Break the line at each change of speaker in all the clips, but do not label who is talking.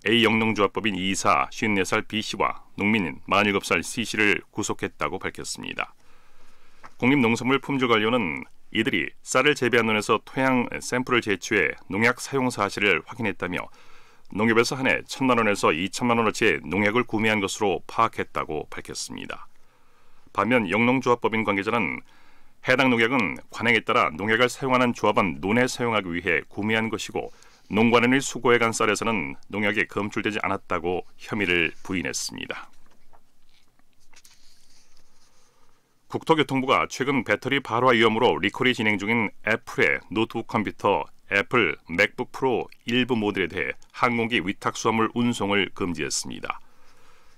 A영농조합법인 이사 54살 B씨와 농민인 47살 C씨를 구속했다고 밝혔습니다. 국립농산물품질관리원은 이들이 쌀을 재배한 논에서 토양 샘플을 제취해 농약 사용 사실을 확인했다며 농협에서 한 해 1,000만 원에서 2천만 원어치의 농약을 구매한 것으로 파악했다고 밝혔습니다. 반면 영농조합법인 관계자는 해당 농약은 관행에 따라 농약을 사용하는 조합원 논에 사용하기 위해 구매한 것이고 농관원이 수거해간 쌀에서는 농약이 검출되지 않았다고 혐의를 부인했습니다. 국토교통부가 최근 배터리 발화 위험으로 리콜이 진행 중인 애플의 노트북 컴퓨터 애플 맥북 프로 일부 모델에 대해 항공기 위탁 수화물 운송을 금지했습니다.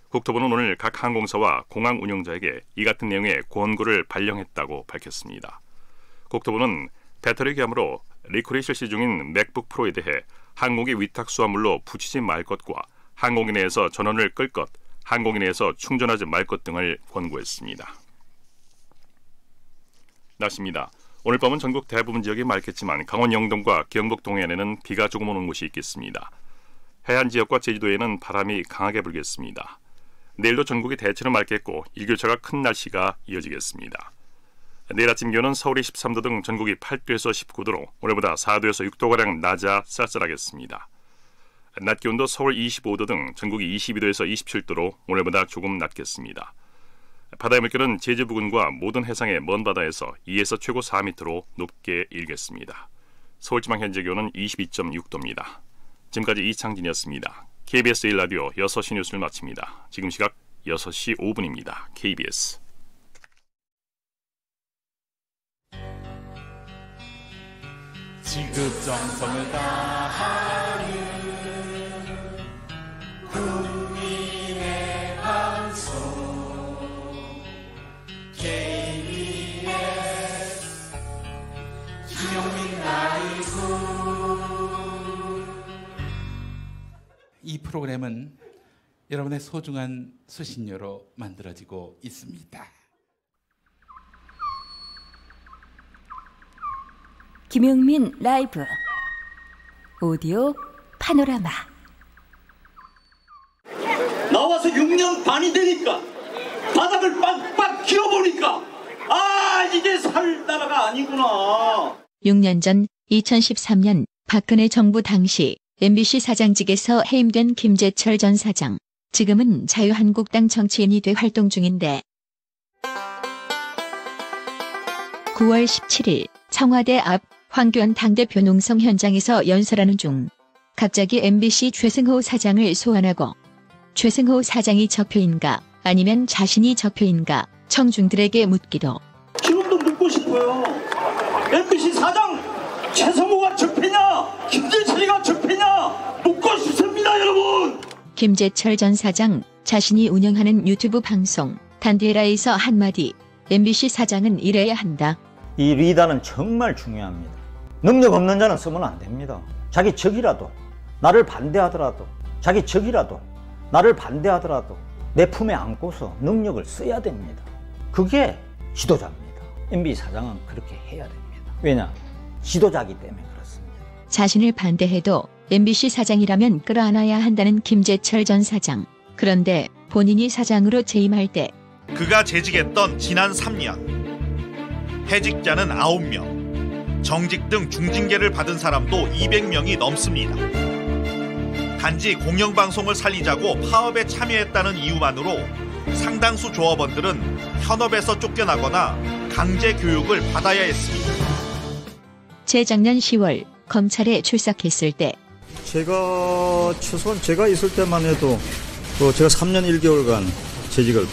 국토부는 오늘 각 항공사와 공항 운영자에게 이 같은 내용의 권고를 발령했다고 밝혔습니다. 국토부는 배터리 교함으로 리콜이 실시 중인 맥북 프로에 대해 항공기 위탁 수화물로 붙이지 말 것과 항공기 내에서 전원을 끌 것, 항공기 내에서 충전하지 말 것 등을 권고했습니다. 날씨입니다. 오늘 밤은 전국 대부분 지역이 맑겠지만 강원 영동과 경북 동해안에는 비가 조금 오는 곳이 있겠습니다. 해안 지역과 제주도에는 바람이 강하게 불겠습니다. 내일도 전국이 대체로 맑겠고 일교차가 큰 날씨가 이어지겠습니다. 내일 아침 기온은 서울이 13도 등 전국이 8도에서 19도로 오늘보다 4도에서 6도가량 낮아 쌀쌀하겠습니다. 낮 기온도 서울 25도 등 전국이 22도에서 27도로 오늘보다 조금 낮겠습니다. 바다의 물결은 제주 부근과 모든 해상의 먼 바다에서 2에서 최고 4m로 높게 일겠습니다. 서울지방 현재 기온은 22.6도입니다. 지금까지 이창진이었습니다. KBS 1라디오 6시 뉴스를 마칩니다. 지금 시각 6시 5분입니다. KBS
지극정성을 다하는 국민의 방송 KBS 김용민 라이브. 이 프로그램은 여러분의 소중한 수신료로 만들어지고 있습니다.
김용민 라이브 오디오 파노라마.
나와서 6년 반이 되니까 바닥을 빡빡 기어보니까 이게 살 나라가 아니구나.
6년 전 2013년 박근혜 정부 당시 MBC 사장직에서 해임된 김재철 전 사장. 지금은 자유한국당 정치인이 돼 활동 중인데 9월 17일 청와대 앞 황교안 당대표 농성 현장에서 연설하는 중 갑자기 MBC 최승호 사장을 소환하고 최승호 사장이 적폐인가 아니면 자신이 적폐인가 청중들에게 묻기도
지금도 묻고 싶어요. MBC 사장 최승호가 적폐냐 김재철이가 적폐냐 묻고 싶습니다 여러분.
김재철 전 사장 자신이 운영하는 유튜브 방송 단디에라에서 한마디 MBC 사장은 이래야 한다.
이 리더는 정말 중요합니다. 능력 없는 자는 쓰면 안 됩니다. 자기 적이라도 나를 반대하더라도 자기 적이라도 나를 반대하더라도 내 품에 안고서 능력을 써야 됩니다. 그게 지도자입니다. MBC 사장은 그렇게 해야 됩니다. 왜냐? 지도자이기 때문에 그렇습니다.
자신을 반대해도 MBC 사장이라면 끌어안아야 한다는 김재철 전 사장. 그런데 본인이 사장으로 재임할 때
그가 재직했던 지난 3년 해직자는 9명, 정직 등 중징계를 받은 사람도 200명이 넘습니다. 단지 공영방송을 살리자고 파업에 참여했다는 이유만으로 상당수 조합원들은 현업에서 쫓겨나거나 강제 교육을 받아야 했습니다.
재작년 10월 검찰에 출석했을 때
제가 최소한 제가 있을 때만 해도 제가 3년 1개월간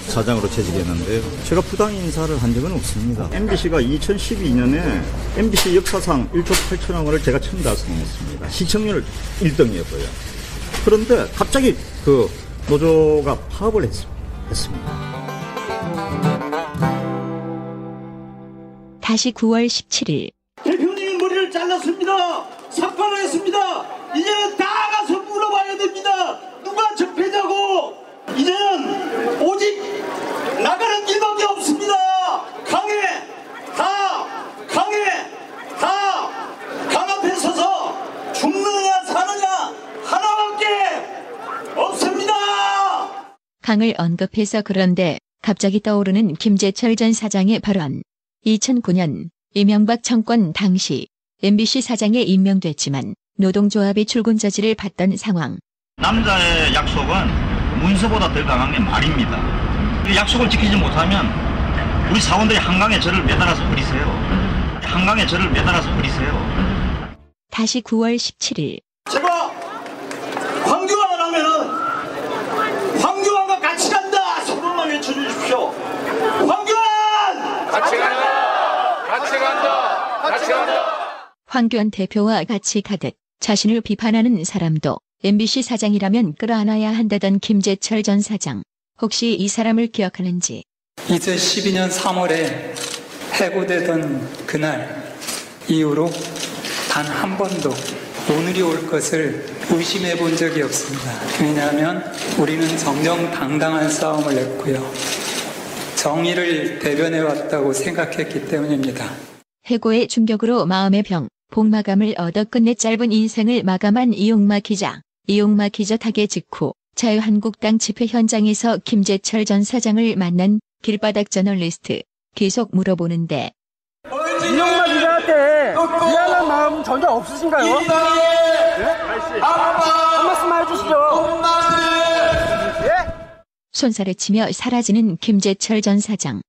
사장으로 재직했는데요. 제가 부당 인사를 한 적은 없습니다. MBC가 2012년에 MBC 역사상 1조 8천억 원을 제가 처음 달성했습니다. 시청률 1등이었고요. 그런데 갑자기 그 노조가 파업을 했습니다.
다시 9월 17일
대표님이 머리를 잘랐습니다. 삭발을 했습니다. 이제는 다 가서 물어봐야 됩니다. 누가 적폐냐고. 이제는 오직 나가는 길밖에 없습니다. 강해 강 앞에 서서 죽느냐 사느냐 하나밖에
강을 언급해서 그런데 갑자기 떠오르는 김재철 전 사장의 발언. 2009년 이명박 정권 당시 MBC 사장에 임명됐지만 노동조합이 출근 저지를 받던 상황.
남자의 약속은 문서보다 더 강한 게 말입니다. 약속을 지키지 못하면 우리 사원들이 한강에 저를 매달아서 버리세요. 한강에 저를 매달아서 버리세요.
다시 9월 17일.
제가 황교안 하면은 황교안과 같이 간다 소문만 외쳐주십시오. 황교안! 같이 간다! 같이 간다! 같이 간다!
황교안 대표와 같이 가듯 자신을 비판하는 사람도 MBC 사장이라면 끌어안아야 한다던 김재철 전 사장. 혹시 이 사람을 기억하는지.
2012년 3월에 해고되던 그날 이후로 단 한 번도 오늘이 올 것을 의심해 본 적이 없습니다. 왜냐하면 우리는 정정당당한 싸움을 했고요. 정의를 대변해 왔다고 생각했기 때문입니다.
해고의 충격으로 마음의 병, 복마감을 얻어 끝내 짧은 인생을 마감한 이용마 기자. 이용마 기자 타계 직후 자유한국당 집회 현장에서 김재철 전 사장을 만난 길바닥 저널리스트. 계속 물어보는데.
이용마 기자한테 미안한 마음 전혀 없으신가요? 네? 한 말씀 해주시죠. 예?
손살을 치며 사라지는 김재철 전 사장.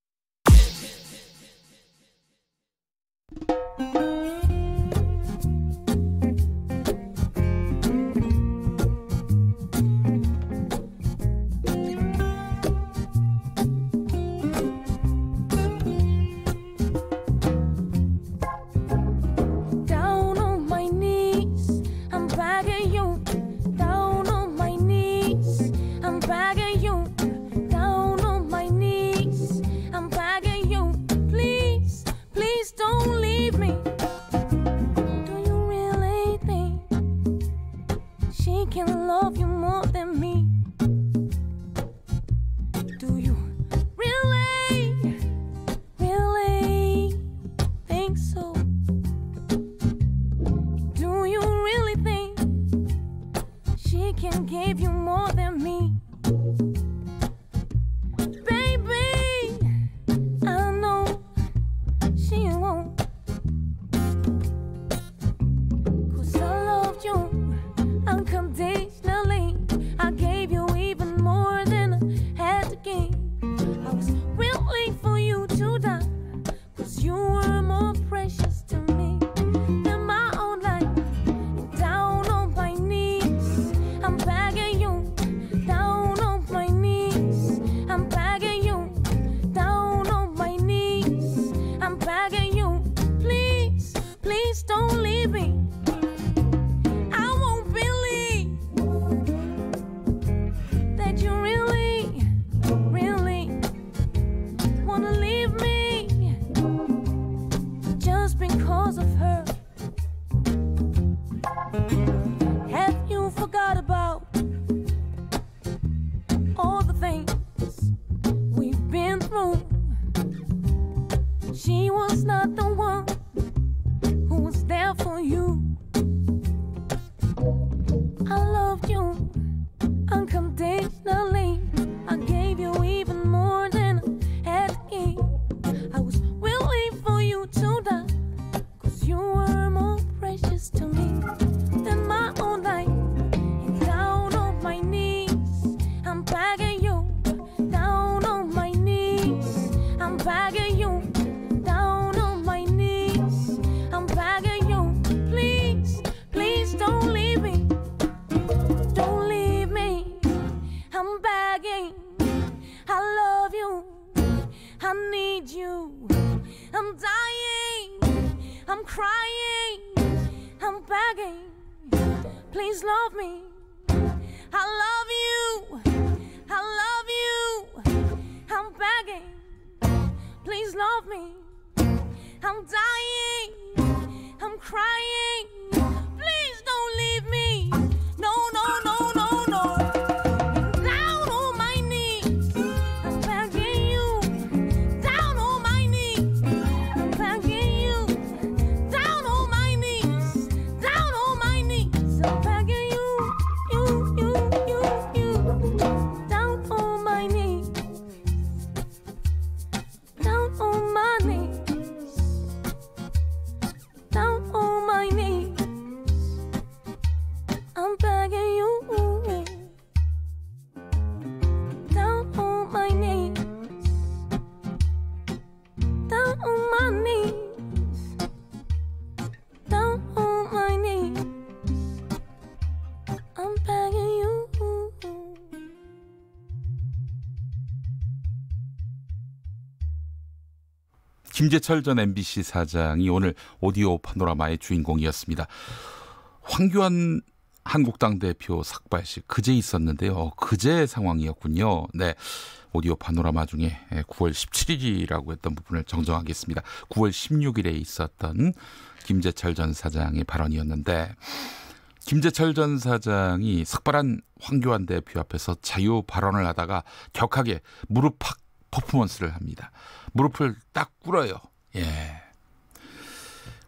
김재철 전 MBC 사장이 오늘 오디오 파노라마의 주인공이었습니다. 황교안 한국당 대표 삭발식 그제 있었는데요. 그제 상황이었군요. 네, 오디오 파노라마 중에 9월 17일이라고 했던 부분을 정정하겠습니다. 9월 16일에 있었던 김재철 전 사장의 발언이었는데, 김재철 전 사장이 삭발한 황교안 대표 앞에서 자유 발언을 하다가 격하게 무릎팍 퍼포먼스를 합니다. 무릎을 딱 꿇어요. 예.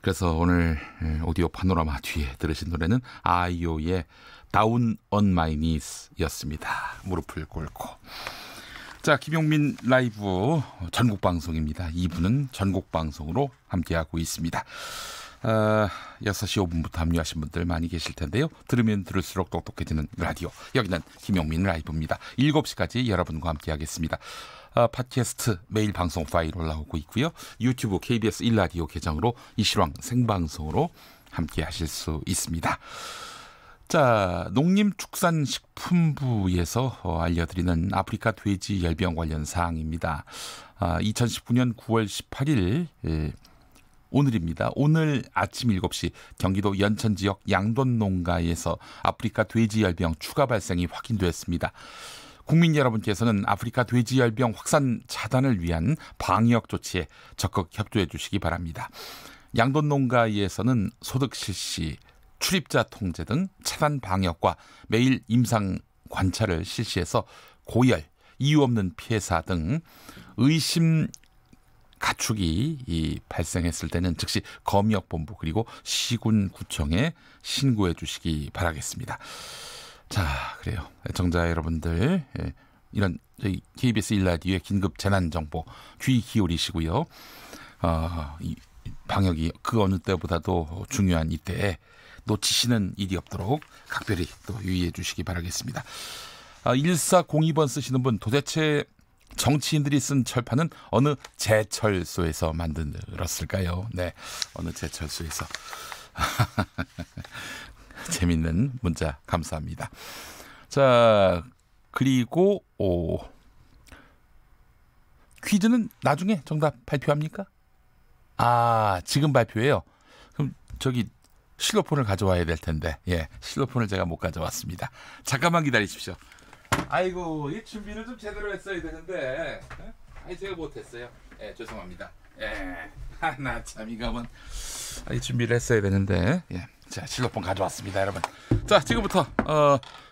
그래서 오늘 오디오 파노라마 뒤에 들으신 노래는 아이오의 Down on My Knees 였습니다. 무릎을 꿇고. 자, 김용민 라이브 전국 방송입니다. 2부는 전국 방송으로 함께하고 있습니다. 6시 5분부터 합류하신 분들 많이 계실 텐데요. 들으면 들을수록 똑똑해지는 라디오. 여기는 김용민 라이브입니다. 7시까지 여러분과 함께하겠습니다. 팟캐스트 매일 방송 파일 올라오고 있고요. 유튜브 KBS 1라디오 계정으로 이시황 생방송으로 함께하실 수 있습니다. 자, 농림축산식품부에서 알려드리는 아프리카 돼지 열병 관련 사항입니다. 2019년 9월 18일 오늘입니다. 오늘 아침 7시 경기도 연천 지역 양돈 농가에서 아프리카 돼지 열병 추가 발생이 확인됐습니다. 국민 여러분께서는 아프리카 돼지 열병 확산 차단을 위한 방역 조치에 적극 협조해 주시기 바랍니다. 양돈 농가에서는 소득 실시, 출입자 통제 등 차단 방역과 매일 임상 관찰을 실시해서 고열, 이유 없는 폐사 등 의심 가축이 발생했을 때는 즉시 검역본부 그리고 시군구청에 신고해 주시기 바라겠습니다. 자, 그래요. 애청자 여러분들, 이런 저희 KBS 1라디오의 긴급 재난정보 귀 기울이시고요. 이 방역이 그 어느 때보다도 중요한 이때에 놓치시는 일이 없도록 각별히 또 유의해 주시기 바라겠습니다. 1402번 쓰시는 분, 도대체 정치인들이 쓴 철판은 어느 제철소에서 만들었을까요? 네, 어느 제철소에서. 재밌는 문자 감사합니다. 자, 그리고 퀴즈는 나중에 정답 발표합니까? 지금 발표해요. 그럼 저기 실로폰을 가져와야 될 텐데, 예, 실로폰을 제가 못 가져왔습니다. 잠깐만 기다리십시오. 아이고, 이 준비를 좀 제대로 했어야 되는데, 제가 못했어요. 예, 죄송합니다. 예, 나 참 이거면 이 준비를 했어야 되는데, 예, 자, 실로폰 가져왔습니다, 여러분. 자, 지금부터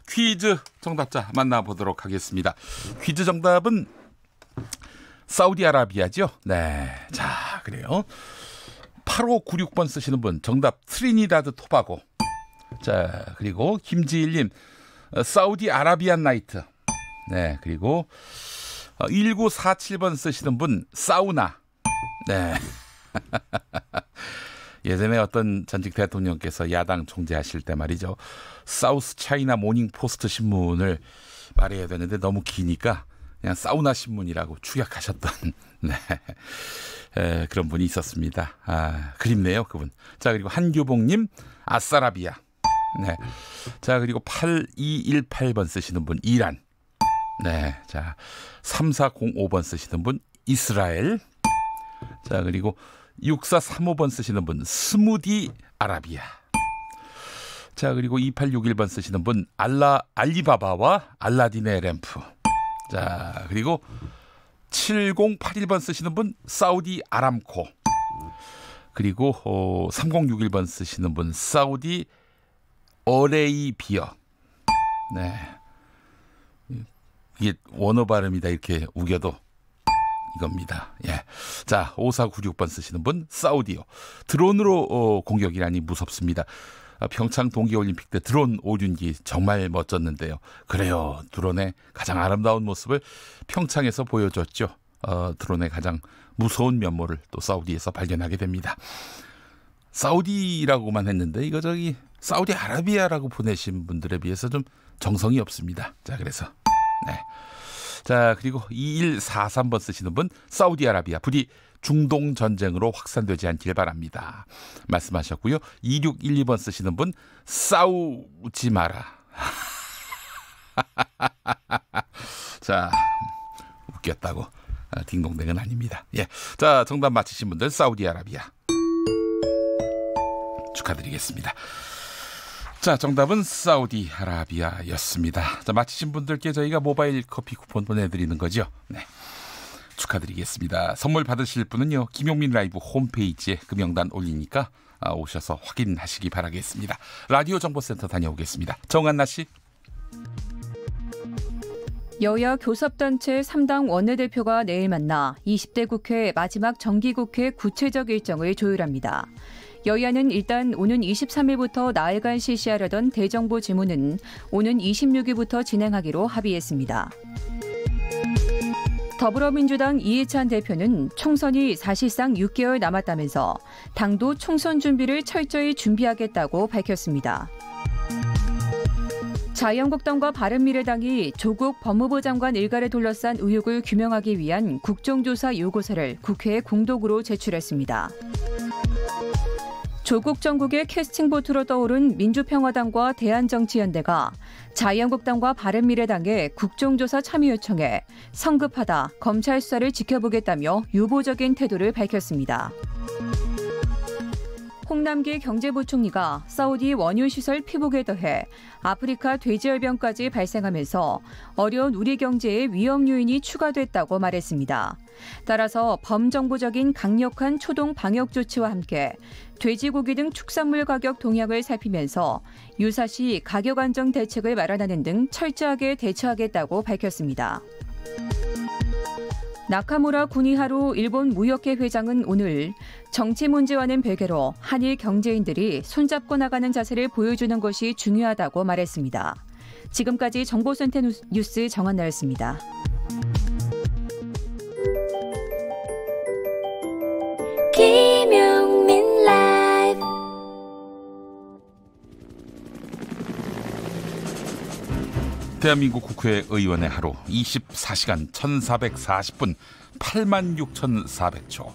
퀴즈 정답자 만나보도록 하겠습니다. 퀴즈 정답은 사우디아라비아죠. 네, 자, 그래요. 8596번 쓰시는 분, 정답 트리니다드 토바고. 자, 그리고 김지일님, 사우디 아라비안 나이트. 네, 그리고 1947번 쓰시는 분, 사우나. 네. 예전에 어떤 전직 대통령께서 야당 총재하실 때 말이죠, 사우스 차이나 모닝 포스트 신문을 말해야 되는데 너무 기니까 그냥 사우나 신문이라고 축약하셨던 네. 그런 분이 있었습니다. 그립네요, 그분. 자, 그리고 한규봉님, 아싸라비아. 네. 자, 그리고 8218번 쓰시는 분, 이란. 네. 자, 3405번 쓰시는 분, 이스라엘. 자, 그리고 6435번 쓰시는 분, 스무디 아라비아. 자, 그리고 2861번 쓰시는 분, 알리바바와 알라딘의 램프. 자, 그리고 7081번 쓰시는 분, 사우디 아람코. 그리고 3061번 쓰시는 분, 사우디 어레이비어. 네, 이게 원어 발음이다 이렇게 우겨도 이겁니다. 예. 자, 5496번 쓰시는 분, 사우디요. 드론으로 공격이라니 무섭습니다. 평창 동계올림픽 때 드론 오륜기 정말 멋졌는데요. 그래요, 드론의 가장 아름다운 모습을 평창에서 보여줬죠. 드론의 가장 무서운 면모를 또 사우디에서 발견하게 됩니다. 사우디라고만 했는데 이거 저기 사우디아라비아라고 보내신 분들에 비해서 좀 정성이 없습니다. 자, 그래서 네. 자, 그리고 2143번 쓰시는 분, 사우디아라비아 부디 중동 전쟁으로 확산되지 않길 바랍니다 말씀하셨고요. 2612번 쓰시는 분, 싸우지 마라. 자, 웃겼다고 딩동댕은 아닙니다. 예, 자 정답 맞히신 분들 사우디아라비아 축하드리겠습니다. 자, 정답은 사우디아라비아였습니다. 자, 맞히신 분들께 저희가 모바일 커피 쿠폰 보내드리는 거죠. 네, 축하드리겠습니다. 선물 받으실 분은요, 김용민 라이브 홈페이지에 그 명단 올리니까 오셔서 확인하시기 바라겠습니다. 라디오 정보센터 다녀오겠습니다. 정한나 씨.
여야 교섭단체 3당 원내대표가 내일 만나 20대 국회 마지막 정기국회 구체적 일정을 조율합니다. 여야는 일단 오는 23일부터 나흘간 실시하려던 대정부 질문은 오는 26일부터 진행하기로 합의했습니다. 더불어민주당 이해찬 대표는 총선이 사실상 6개월 남았다면서 당도 총선 준비를 철저히 준비하겠다고 밝혔습니다. 자유한국당과 바른미래당이 조국 법무부 장관 일가를 둘러싼 의혹을 규명하기 위한 국정조사 요구서를 국회에 공동으로 제출했습니다. 조국 정국의 캐스팅보트로 떠오른 민주평화당과 대한정치연대가 자유한국당과 바른미래당의 국정조사 참여 요청에 성급하다, 검찰 수사를 지켜보겠다며 유보적인 태도를 밝혔습니다. 홍남기 경제부총리가 사우디 원유시설 피복에 더해 아프리카 돼지열병까지 발생하면서 어려운 우리 경제에 위험 요인이 추가됐다고 말했습니다. 따라서 범정부적인 강력한 초동 방역 조치와 함께 돼지고기 등 축산물 가격 동향을 살피면서 유사시 가격 안정 대책을 마련하는 등 철저하게 대처하겠다고 밝혔습니다. 나카무라 구니하루 일본 무역회 회장은 오늘 정치 문제와는 별개로 한일 경제인들이 손잡고 나가는 자세를 보여주는 것이 중요하다고 말했습니다. 지금까지 정보센터 뉴스 정한나였습니다.
김용민 라이브.
대한민국 국회의원의 하루 24시간 1440분 86,400초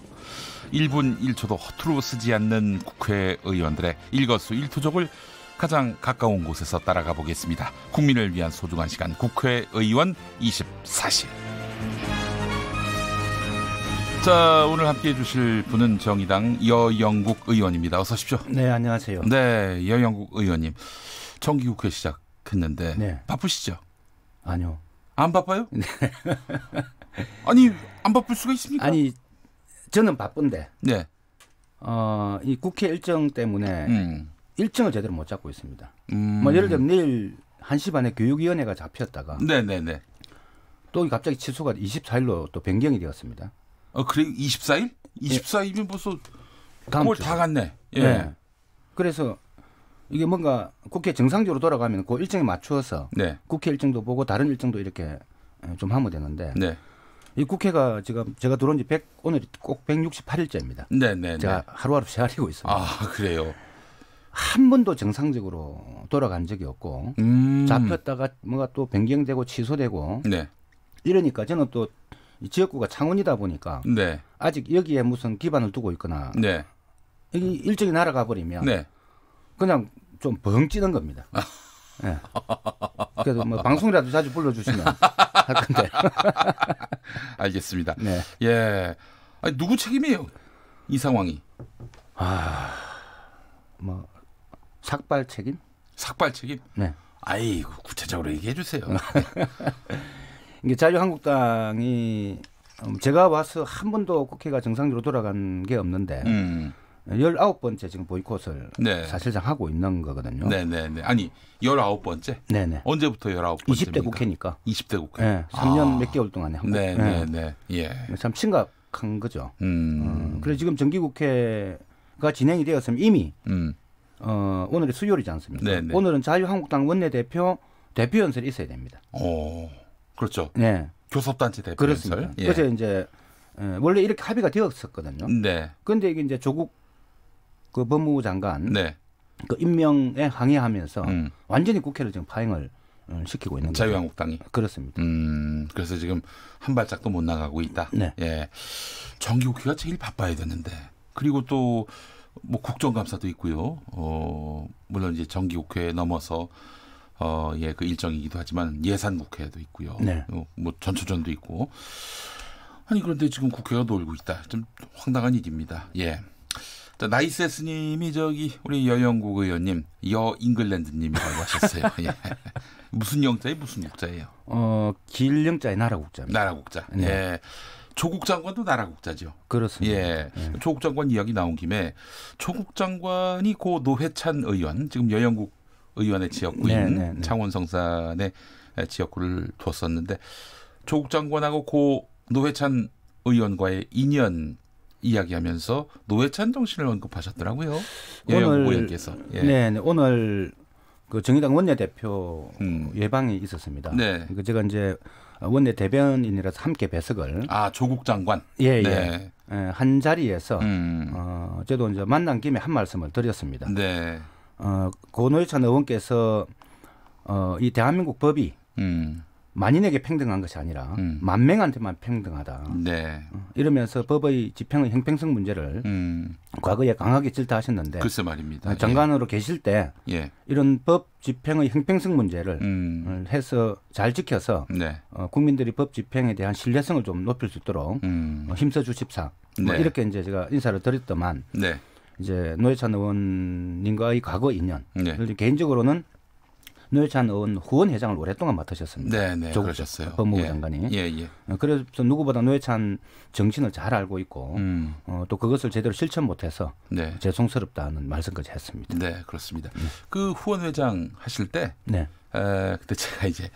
1분 1초도 허투루 쓰지 않는 국회의원들의 일거수일투족을 가장 가까운 곳에서 따라가 보겠습니다. 국민을 위한 소중한 시간 국회의원 24시. 자, 오늘 함께해 주실 분은 정의당 여영국 의원입니다. 어서 오십시오.
네, 안녕하세요.
네, 여영국 의원님. 정기국회 시작했는데
네.
바쁘시죠?
아니요.
안 바빠요?
네.
아니, 안 바쁠 수가 있습니까?
아니, 저는 바쁜데.
네.
이 국회 일정 때문에 일정을 제대로 못 잡고 있습니다. 뭐 예를 들면 내일 1시 반에 교육위원회가 잡혔다가
네네네.
또 갑자기 취소가 24일로 또 변경이 되었습니다.
그래 24일? 24일이면 벌써
다음
9월
주.
다 갔네. 예.
네. 그래서 이게 뭔가 국회 정상적으로 돌아가면 그 일정에 맞추어서
네.
국회 일정도 보고 다른 일정도 이렇게 좀 하면 되는데
네.
이 국회가 지금 제가 들어온 지 오늘이 꼭 168일째입니다.
네네.
제가 하루하루 헤아리고 있습니다.
아, 그래요?
한 번도 정상적으로 돌아간 적이 없고 잡혔다가 뭐가 또 변경되고 취소되고
네.
이러니까 저는 또 이 지역구가 창원이다 보니까
네.
아직 여기에 무슨 기반을 두고 있거나
네.
이 일정이 날아가 버리면
네.
그냥 좀 벙 찌는 겁니다. 네. 그래서 뭐 방송이라도 자주 불러주시면 할 건데.
알겠습니다.
네.
예. 아니, 누구 책임이에요? 이 상황이.
뭐 삭발 책임?
삭발 책임?
네.
아이고, 구체적으로 얘기해 주세요.
이게 자유한국당이 제가 와서 한 번도 국회가 정상적으로 돌아간 게 없는데 19번째 지금 보이콧을
네.
사실상 하고 있는 거거든요.
네네네. 아니 19번째?
네네.
언제부터 19번째입니까?
20대 국회니까.
20대 국회.
네, 3년 몇 개월 동안에 한 번.
네네네. 예.
참 심각한 거죠. 그래서 지금 정기국회가 진행이 되었으면 이미 오늘이 수요일이지 않습니까?
네네.
오늘은 자유한국당 원내대표 대표연설이 있어야 됩니다.
오, 그렇죠.
네.
교섭단체 대표연설.
그렇습니다.
예.
그래서 이제 원래 이렇게 합의가 되었었거든요.
네.
그런데 이게 이제 조국 그 법무부 장관
네.
그 임명에 항의하면서 완전히 국회를 지금 파행을 시키고 있는 거죠.
자유한국당이.
그렇습니다.
그래서 지금 한 발짝도 못 나가고 있다.
네.
예. 정기국회가 제일 바빠야 되는데. 그리고 또 뭐 국정감사도 있고요. 물론 이제 정기국회 넘어서 그 일정이기도 하지만 예산국회도 있고요.
네.
뭐 전초전도 있고. 아니 그런데 지금 국회가 놀고 있다. 좀 황당한 일입니다. 예. 자, 나이세스님이 저기 우리 여영국 의원님 여잉글랜드님이라고 하셨어요. 예. 무슨 영자에 무슨 국자예요?
길영자의 나라국자입니다.
나라국자. 네. 예. 조국 장관도 나라국자죠.
그렇습니다.
예. 조국 장관 이야기 나온 김에 조국 장관이 고 노회찬 의원, 지금 여영국 의원의 지역구인 창원 성산의 지역구를 뒀었는데 조국 장관하고 고 노회찬 의원과의 인연 이야기하면서 노회찬 정신을 언급하셨더라고요. 여영국 의원께서. 예.
네, 오늘 그 정의당 원내대표 예방이 있었습니다. 네. 그 제가 이제 원내 대변인이라서 함께 배석을.
조국 장관.
예, 네. 예. 한 자리에서 저도 이제 만난 김에 한 말씀을 드렸습니다.
네.
고 노회찬 의원께서 이 대한민국 법이 만인에게 평등한 것이 아니라 만명한테만 평등하다.
네.
이러면서 법의 집행의 형평성 문제를 과거에 강하게 질타하셨는데
글쎄 말입니다.
장관으로 계실 때 이런 법 집행의 형평성 문제를 해서 잘 지켜서 국민들이 법 집행에 대한 신뢰성을 좀 높일 수 있도록 힘써 주십사. 이렇게 이제 제가 인사를 드렸더만 이제 노회찬 의원님과의 과거 인연 개인적으로는 노회찬 의원 후원 회장을 오랫동안 맡으셨습니다.
네, 그러셨어요.
법무부 장관이. 그래서 누구보다 노회찬 정신을 잘 알고 있고 또 그것을 제대로 실천 못해서 죄송스럽다는 말씀까지 했습니다.
네, 그렇습니다. 그 후원 회장 하실 때 그때 제가 이제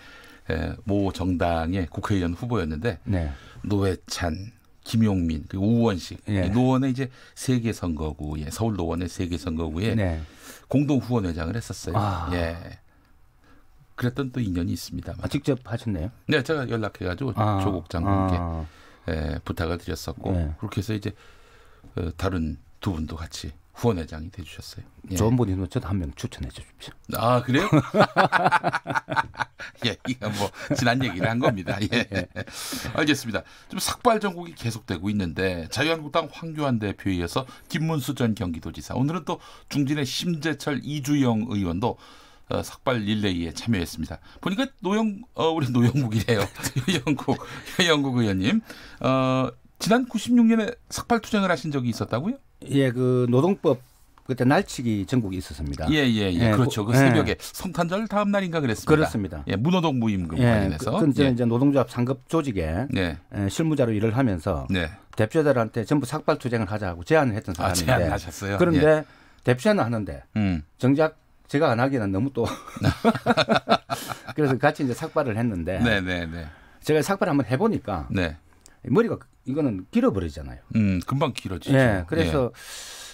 모 정당의 국회의원 후보였는데 노회찬, 김용민, 그리고 우원식 노원의 이제 세계 선거구에 서울 노원의 세계 선거구에 공동 후원 회장을 했었어요. 예. 그랬던 또 인연이 있습니다.
직접 하셨네요?
네, 제가 연락해가지고 조국 장관께 부탁을 드렸었고 그렇게 해서 이제 다른 두 분도 같이 후원회장이 돼주셨어요.
좋은 분이면 저도 한 명 추천해 주십시오.
그래요? 예, 이건 뭐 지난 얘기를 한 겁니다. 예. 알겠습니다. 좀 삭발 전국이 계속되고 있는데 자유한국당 황교안 대표에 이어서 김문수 전 경기도지사, 오늘은 또 중진의 심재철 이주영 의원도 삭발 릴레이에 참여했습니다. 보니까 우리 노영국이래요. 여영국 의원님. 지난 96년에 삭발 투쟁을 하신 적이 있었다고요?
예, 그 노동법 그때 날치기 전국이 있었습니다.
그렇죠. 그 새벽에 성탄절 다음 날인가 그랬습니다.
그렇습니다.
예, 무노동 무임금 관련해서.
이제 노동조합 상급 조직에 실무자로 일을 하면서 대표자들한테 전부 삭발 투쟁을 하자고 제안을 했던 사람인데.
제안하셨어요.
그런데 대표자는 하는데 정작 제가 안 하기에는 너무 또 그래서 같이 이제 삭발을 했는데 제가 삭발 한번 해보니까 머리가 이거는 길어버리잖아요.
금방 길어지죠.
그래서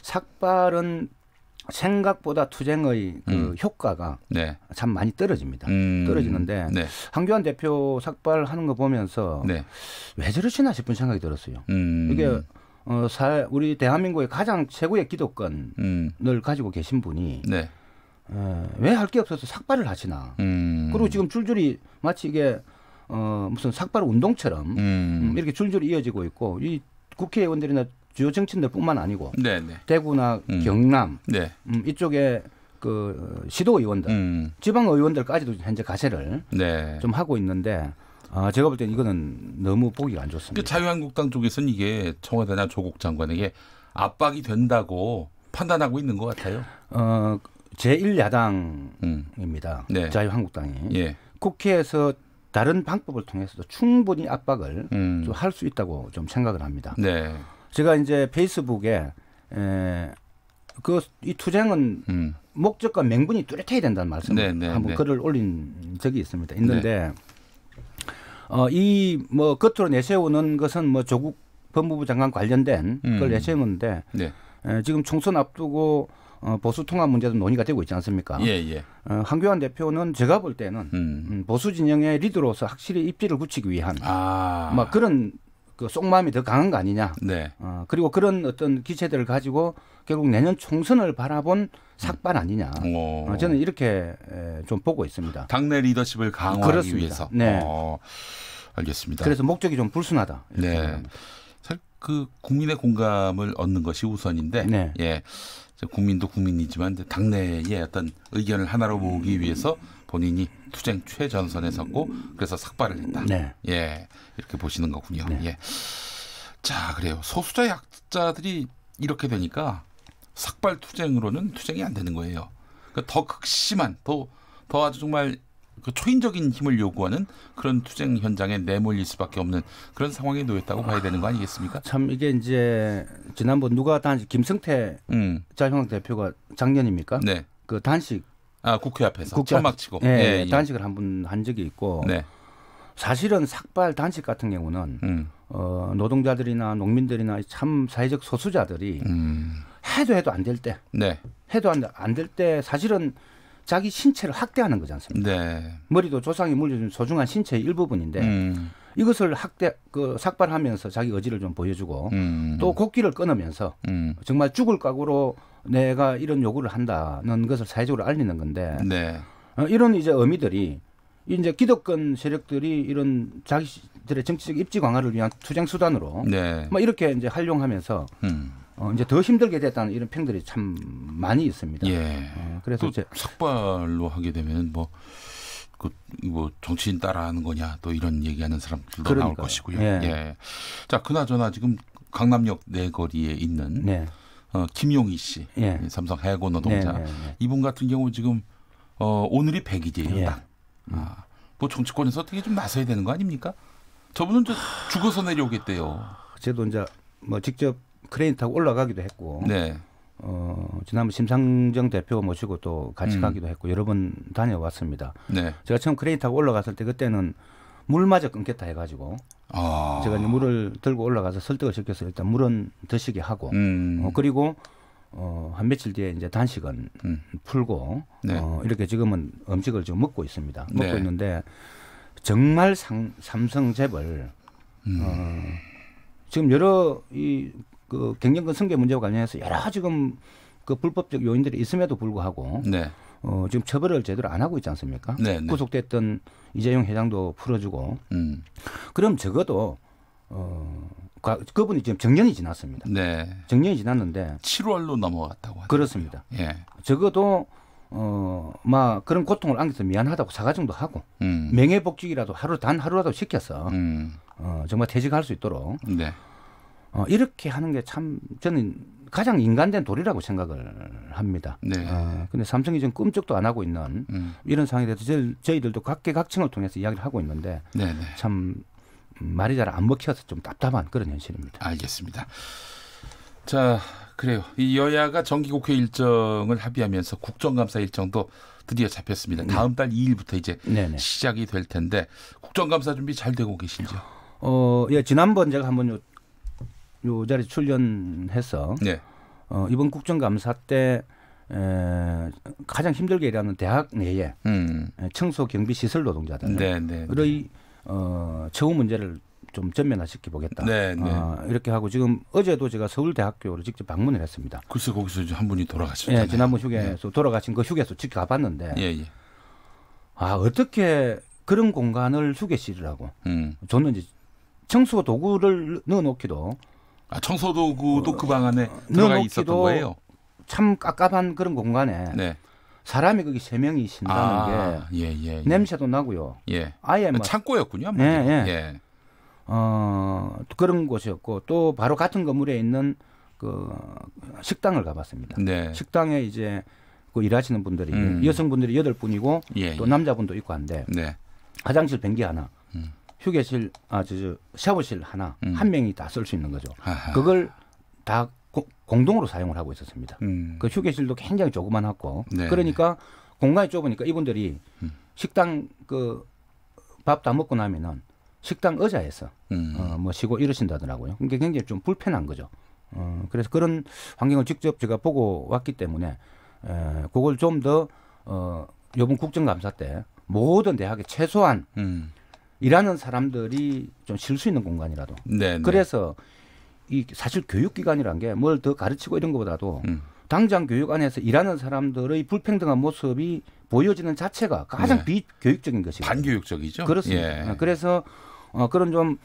삭발은 생각보다 투쟁의 그 효과가 참 많이 떨어집니다. 떨어지는데 황교안 대표 삭발하는 거 보면서 왜 저러시나 싶은 생각이 들었어요. 이게 우리 대한민국의 가장 최고의 기득권을 가지고 계신 분이 왜 할 게 없어서 삭발을 하시나. 그리고 지금 줄줄이 마치 이게 무슨 삭발 운동처럼 이렇게 줄줄이 이어지고 있고 이 국회의원들이나 주요 정치인들뿐만 아니고 대구나 경남 이쪽에 그 시도의원들, 지방의원들까지도 현재 가세를 좀 하고 있는데 제가 볼 때는 이거는 너무 보기가 안 좋습니다.
자유한국당 쪽에서는 이게 청와대나 조국 장관에게 압박이 된다고 판단하고 있는 것 같아요.
제1야당입니다. 자유한국당이. 국회에서 다른 방법을 통해서도 충분히 압박을 할 수 있다고 좀 생각을 합니다. 제가 이제 페이스북에 이 투쟁은 목적과 명분이 뚜렷해야 된다는 말씀을 한번 글을 올린 적이 있는데 이 뭐 겉으로 내세우는 것은 뭐 조국 법무부 장관 관련된 걸 내세우는데 지금 총선 앞두고 보수 통합 문제도 논의가 되고 있지 않습니까? 황교안 대표는 제가 볼 때는 보수 진영의 리더로서 확실히 입지를 굳히기 위한 막 그런 그 속마음이 더 강한 거 아니냐. 그리고 그런 어떤 기체들을 가지고 결국 내년 총선을 바라본 삭발 아니냐. 저는 이렇게 좀 보고 있습니다.
당내 리더십을 강화하기 위해서. 알겠습니다.
그래서 목적이 좀 불순하다.
사실 그 국민의 공감을 얻는 것이 우선인데, 국민도 국민이지만 당내의 어떤 의견을 하나로 모으기 위해서 본인이 투쟁 최전선에 섰고 그래서 삭발을 했다. 이렇게 보시는 거군요. 자, 그래요. 소수자 약자들이 이렇게 되니까 삭발 투쟁으로는 투쟁이 안 되는 거예요. 그러니까 더 극심한, 더 아주 정말 그 초인적인 힘을 요구하는 그런 투쟁 현장에 내몰릴 수밖에 없는 그런 상황에 놓였다고 봐야 되는 거 아니겠습니까?
참 이게 이제 지난번 누가 단식 김성태 자유한국당 대표가 작년입니까?
네.
그 단식
국회 앞에서 천막 치고
예, 단식을 한 번 한 적이 있고
네.
사실은 삭발 단식 같은 경우는 노동자들이나 농민들이나 참 사회적 소수자들이 해도 안 될 때,
네.
해도 안 될 때 사실은 자기 신체를 학대하는 거지 않습니까?
네.
머리도 조상이 물려준 소중한 신체의 일부분인데 이것을 삭발하면서 자기 의지를 좀 보여주고 또 곡기를 끊으면서 정말 죽을 각오로 내가 이런 요구를 한다는 것을 사회적으로 알리는 건데
네.
이런 이제 의미들이 이제 기득권 세력들이 이런 자기들의 정치적 입지 강화를 위한 투쟁 수단으로
네.
막 이렇게 이제 활용하면 이제 더 힘들게 됐다는 이런 평들이 참 많이 있습니다.
예.
그래서
이제 삭발로 하게 되면 뭐 정치인 따라하는 거냐 또 이런 얘기하는 사람들도
그러니까요.
나올 것이고요.
예.
예. 자, 그나저나 지금 강남역 내거리에 있는
네.
김용희 씨,
예.
삼성 해고 노동자
네.
이분 같은 경우 지금 오늘이 100일이에요.
예.
뭐 정치권에서 어떻게 좀 나서야 되는 거 아닙니까? 저분은 죽어서 내려오겠대요.
저도 이제 뭐 직접 크레인 타고 올라가기도 했고,
네.
지난번 심상정 대표 모시고 또 같이 가기도 했고 여러 번 다녀왔습니다.
네.
제가 처음 크레인 타고 올라갔을 때 그때는 물마저 끊겠다 해가지고 제가 이제 물을 들고 올라가서 설득을 시켜서 일단 물은 드시게 하고 그리고 한 며칠 뒤에 이제 단식은 풀고
네.
이렇게 지금은 음식을 지금 먹고 있습니다.
네.
먹고 있는데 정말 삼성 재벌 지금 여러 그 경영권 승계 문제와 관련해서 여러 지금 그 불법적 요인들이 있음에도 불구하고
네.
지금 처벌을 제대로 안 하고 있지 않습니까?
네.
구속됐던 이재용 회장도 풀어주고 그럼 적어도 그분이 지금 정년이 지났습니다.
네.
정년이 지났는데
7월로 넘어갔다고 하더라고요.
그렇습니다.
예.
적어도 막 그런 고통을 안겨서 미안하다고 사과 정도 하고 명예복직이라도 단 하루라도 시켜서 정말 퇴직할 수 있도록
네.
이렇게 하는 게 참 저는 가장 인간된 도리라고 생각을 합니다.
네.
근데 삼성이 지금 꿈쩍도 안 하고 있는 이런 상황에 대해서 저희들도 각계각층을 통해서 이야기를 하고 있는데
네네.
참 말이 잘 안 먹혀서 좀 답답한 그런 현실입니다.
알겠습니다. 자, 그래요. 이 여야가 정기국회 일정을 합의하면서 국정감사 일정도 드디어 잡혔습니다. 다음 달 2일부터 이제 시작이 될 텐데 국정감사 준비 잘 되고 계신지요?
예, 지난번 제가 한번 요 자리에 출연해서
네.
이번 국정감사 때 가장 힘들게 일하는 대학 내에 청소 경비 시설 노동자들의 처우 문제를 좀 전면화시켜 보겠다. 이렇게 하고 지금 어제도 제가 서울대학교를 직접 방문을 했습니다.
글쎄 거기서 한 분이 돌아가셨잖아요.
예, 지난번 휴게소 돌아가신 그 휴게소 직접 가봤는데 어떻게 그런 공간을 휴게실을 하고 저는 이제 청소 도구를 넣어놓기도
청소도구도 그 방 안에 들어가 있었던 거예요?
참 깝깝한 그런 공간에 사람이 거기 3명이 쉰다는 게 냄새도 나고요. 아예 뭐
창고였군요.
그런 곳이었고 또 바로 같은 건물에 있는 그 식당을 가봤습니다. 식당에 이제 그 일하시는 분들이 여성분들이 8분이고 또 남자분도 있고 한데 화장실 변기 하나. 휴게실, 샤워실 하나, 한 명이 다 쓸 수 있는 거죠. 그걸 다 공동으로 사용을 하고 있었습니다. 그 휴게실도 굉장히 조그만하고, 그러니까 공간이 좁으니까 이분들이 식당 그 밥 다 먹고 나면은 식당 의자에서 뭐 쉬고 이러신다더라고요. 그게 굉장히 좀 불편한 거죠. 그래서 그런 환경을 직접 제가 보고 왔기 때문에 그걸 좀 더 이번 국정감사 때 모든 대학에 최소한 일하는 사람들이 좀 쉴 수 있는 공간이라도. 그래서 이 사실 교육기관이란 게 뭘 더 가르치고 이런 것보다도 당장 교육 안에서 일하는 사람들의 불평등한 모습이 보여지는 자체가 가장 비교육적인 것이죠.
반교육적이죠.
그렇습니다. 그래서 그런 좀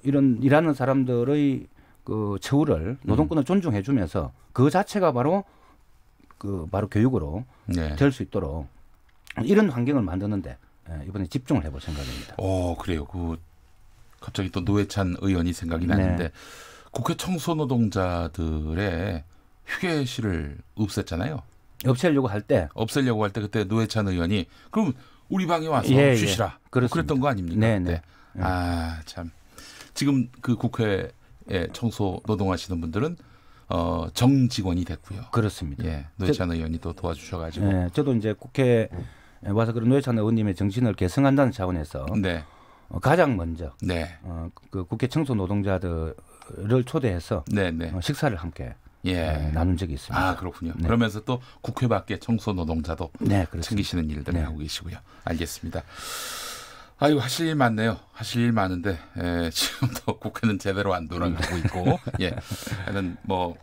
이런 일하는 사람들의 그 처우를 노동권을 존중해주면서 그 자체가 바로 교육으로 될 수 있도록 이런 환경을 만드는데 이번에 집중을 해볼 생각입니다.
그래요. 갑자기 또 노회찬 의원이 생각이 나는데 국회 청소노동자들의 휴게실을 없앴잖아요.
없애려고 할 때
그때 노회찬 의원이 그럼 우리 방에 와서 쉬시라. 그랬던 거 아닙니까?
네.
아, 참. 지금 그 국회에 청소 노동하시는 분들은 정직원이 됐고요.
그렇습니다.
예, 노회찬 의원이 또 도와주셔가지고.
저도 이제 국회에 와서 그런 노회찬 의원님의 정신을 계승한다는 차원에서 가장 먼저 그 국회 청소 노동자들을 초대해서 식사를 함께 나눈 적이 있습니다.
아, 그렇군요. 그러면서 또 국회 밖에 청소 노동자도 챙기시는 일들을 하고 계시고요. 알겠습니다. 아유, 하실 일 많네요. 하실 일 많은데 지금도 국회는 제대로 안 돌아가고 있고 하여튼 뭐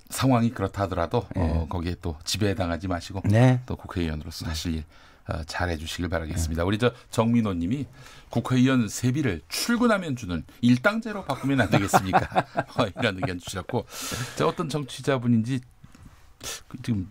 상황이 그렇다 하더라도 거기에 또 지배당하지 마시고 또 국회의원으로서 하실 일 잘해 주시길 바라겠습니다. 우리 정민호 님이 국회의원 세비를 출근하면 주는 일당제로 바꾸면 안 되겠습니까? 이런 의견 주셨고, 어떤 정치자분인지 지금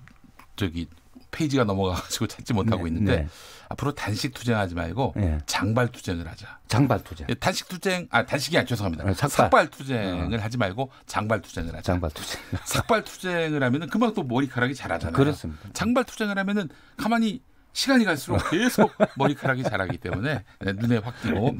페이지가 넘어가가지고 찾지 못하고 있는데 앞으로 단식 투쟁하지 말고 장발 투쟁을 하자.
장발 투쟁.
단식 투쟁, 단식이 아니라 죄송합니다. 삭발 투쟁을 하지 말고 장발 투쟁을 하자.
장발 투쟁.
삭발 투쟁을 하면은 금방 또 머리카락이 자라잖아요.
그렇습니다.
장발 투쟁을 하면은 가만히 시간이 갈수록 계속 머리카락이 자라기 때문에 눈에 확 띄고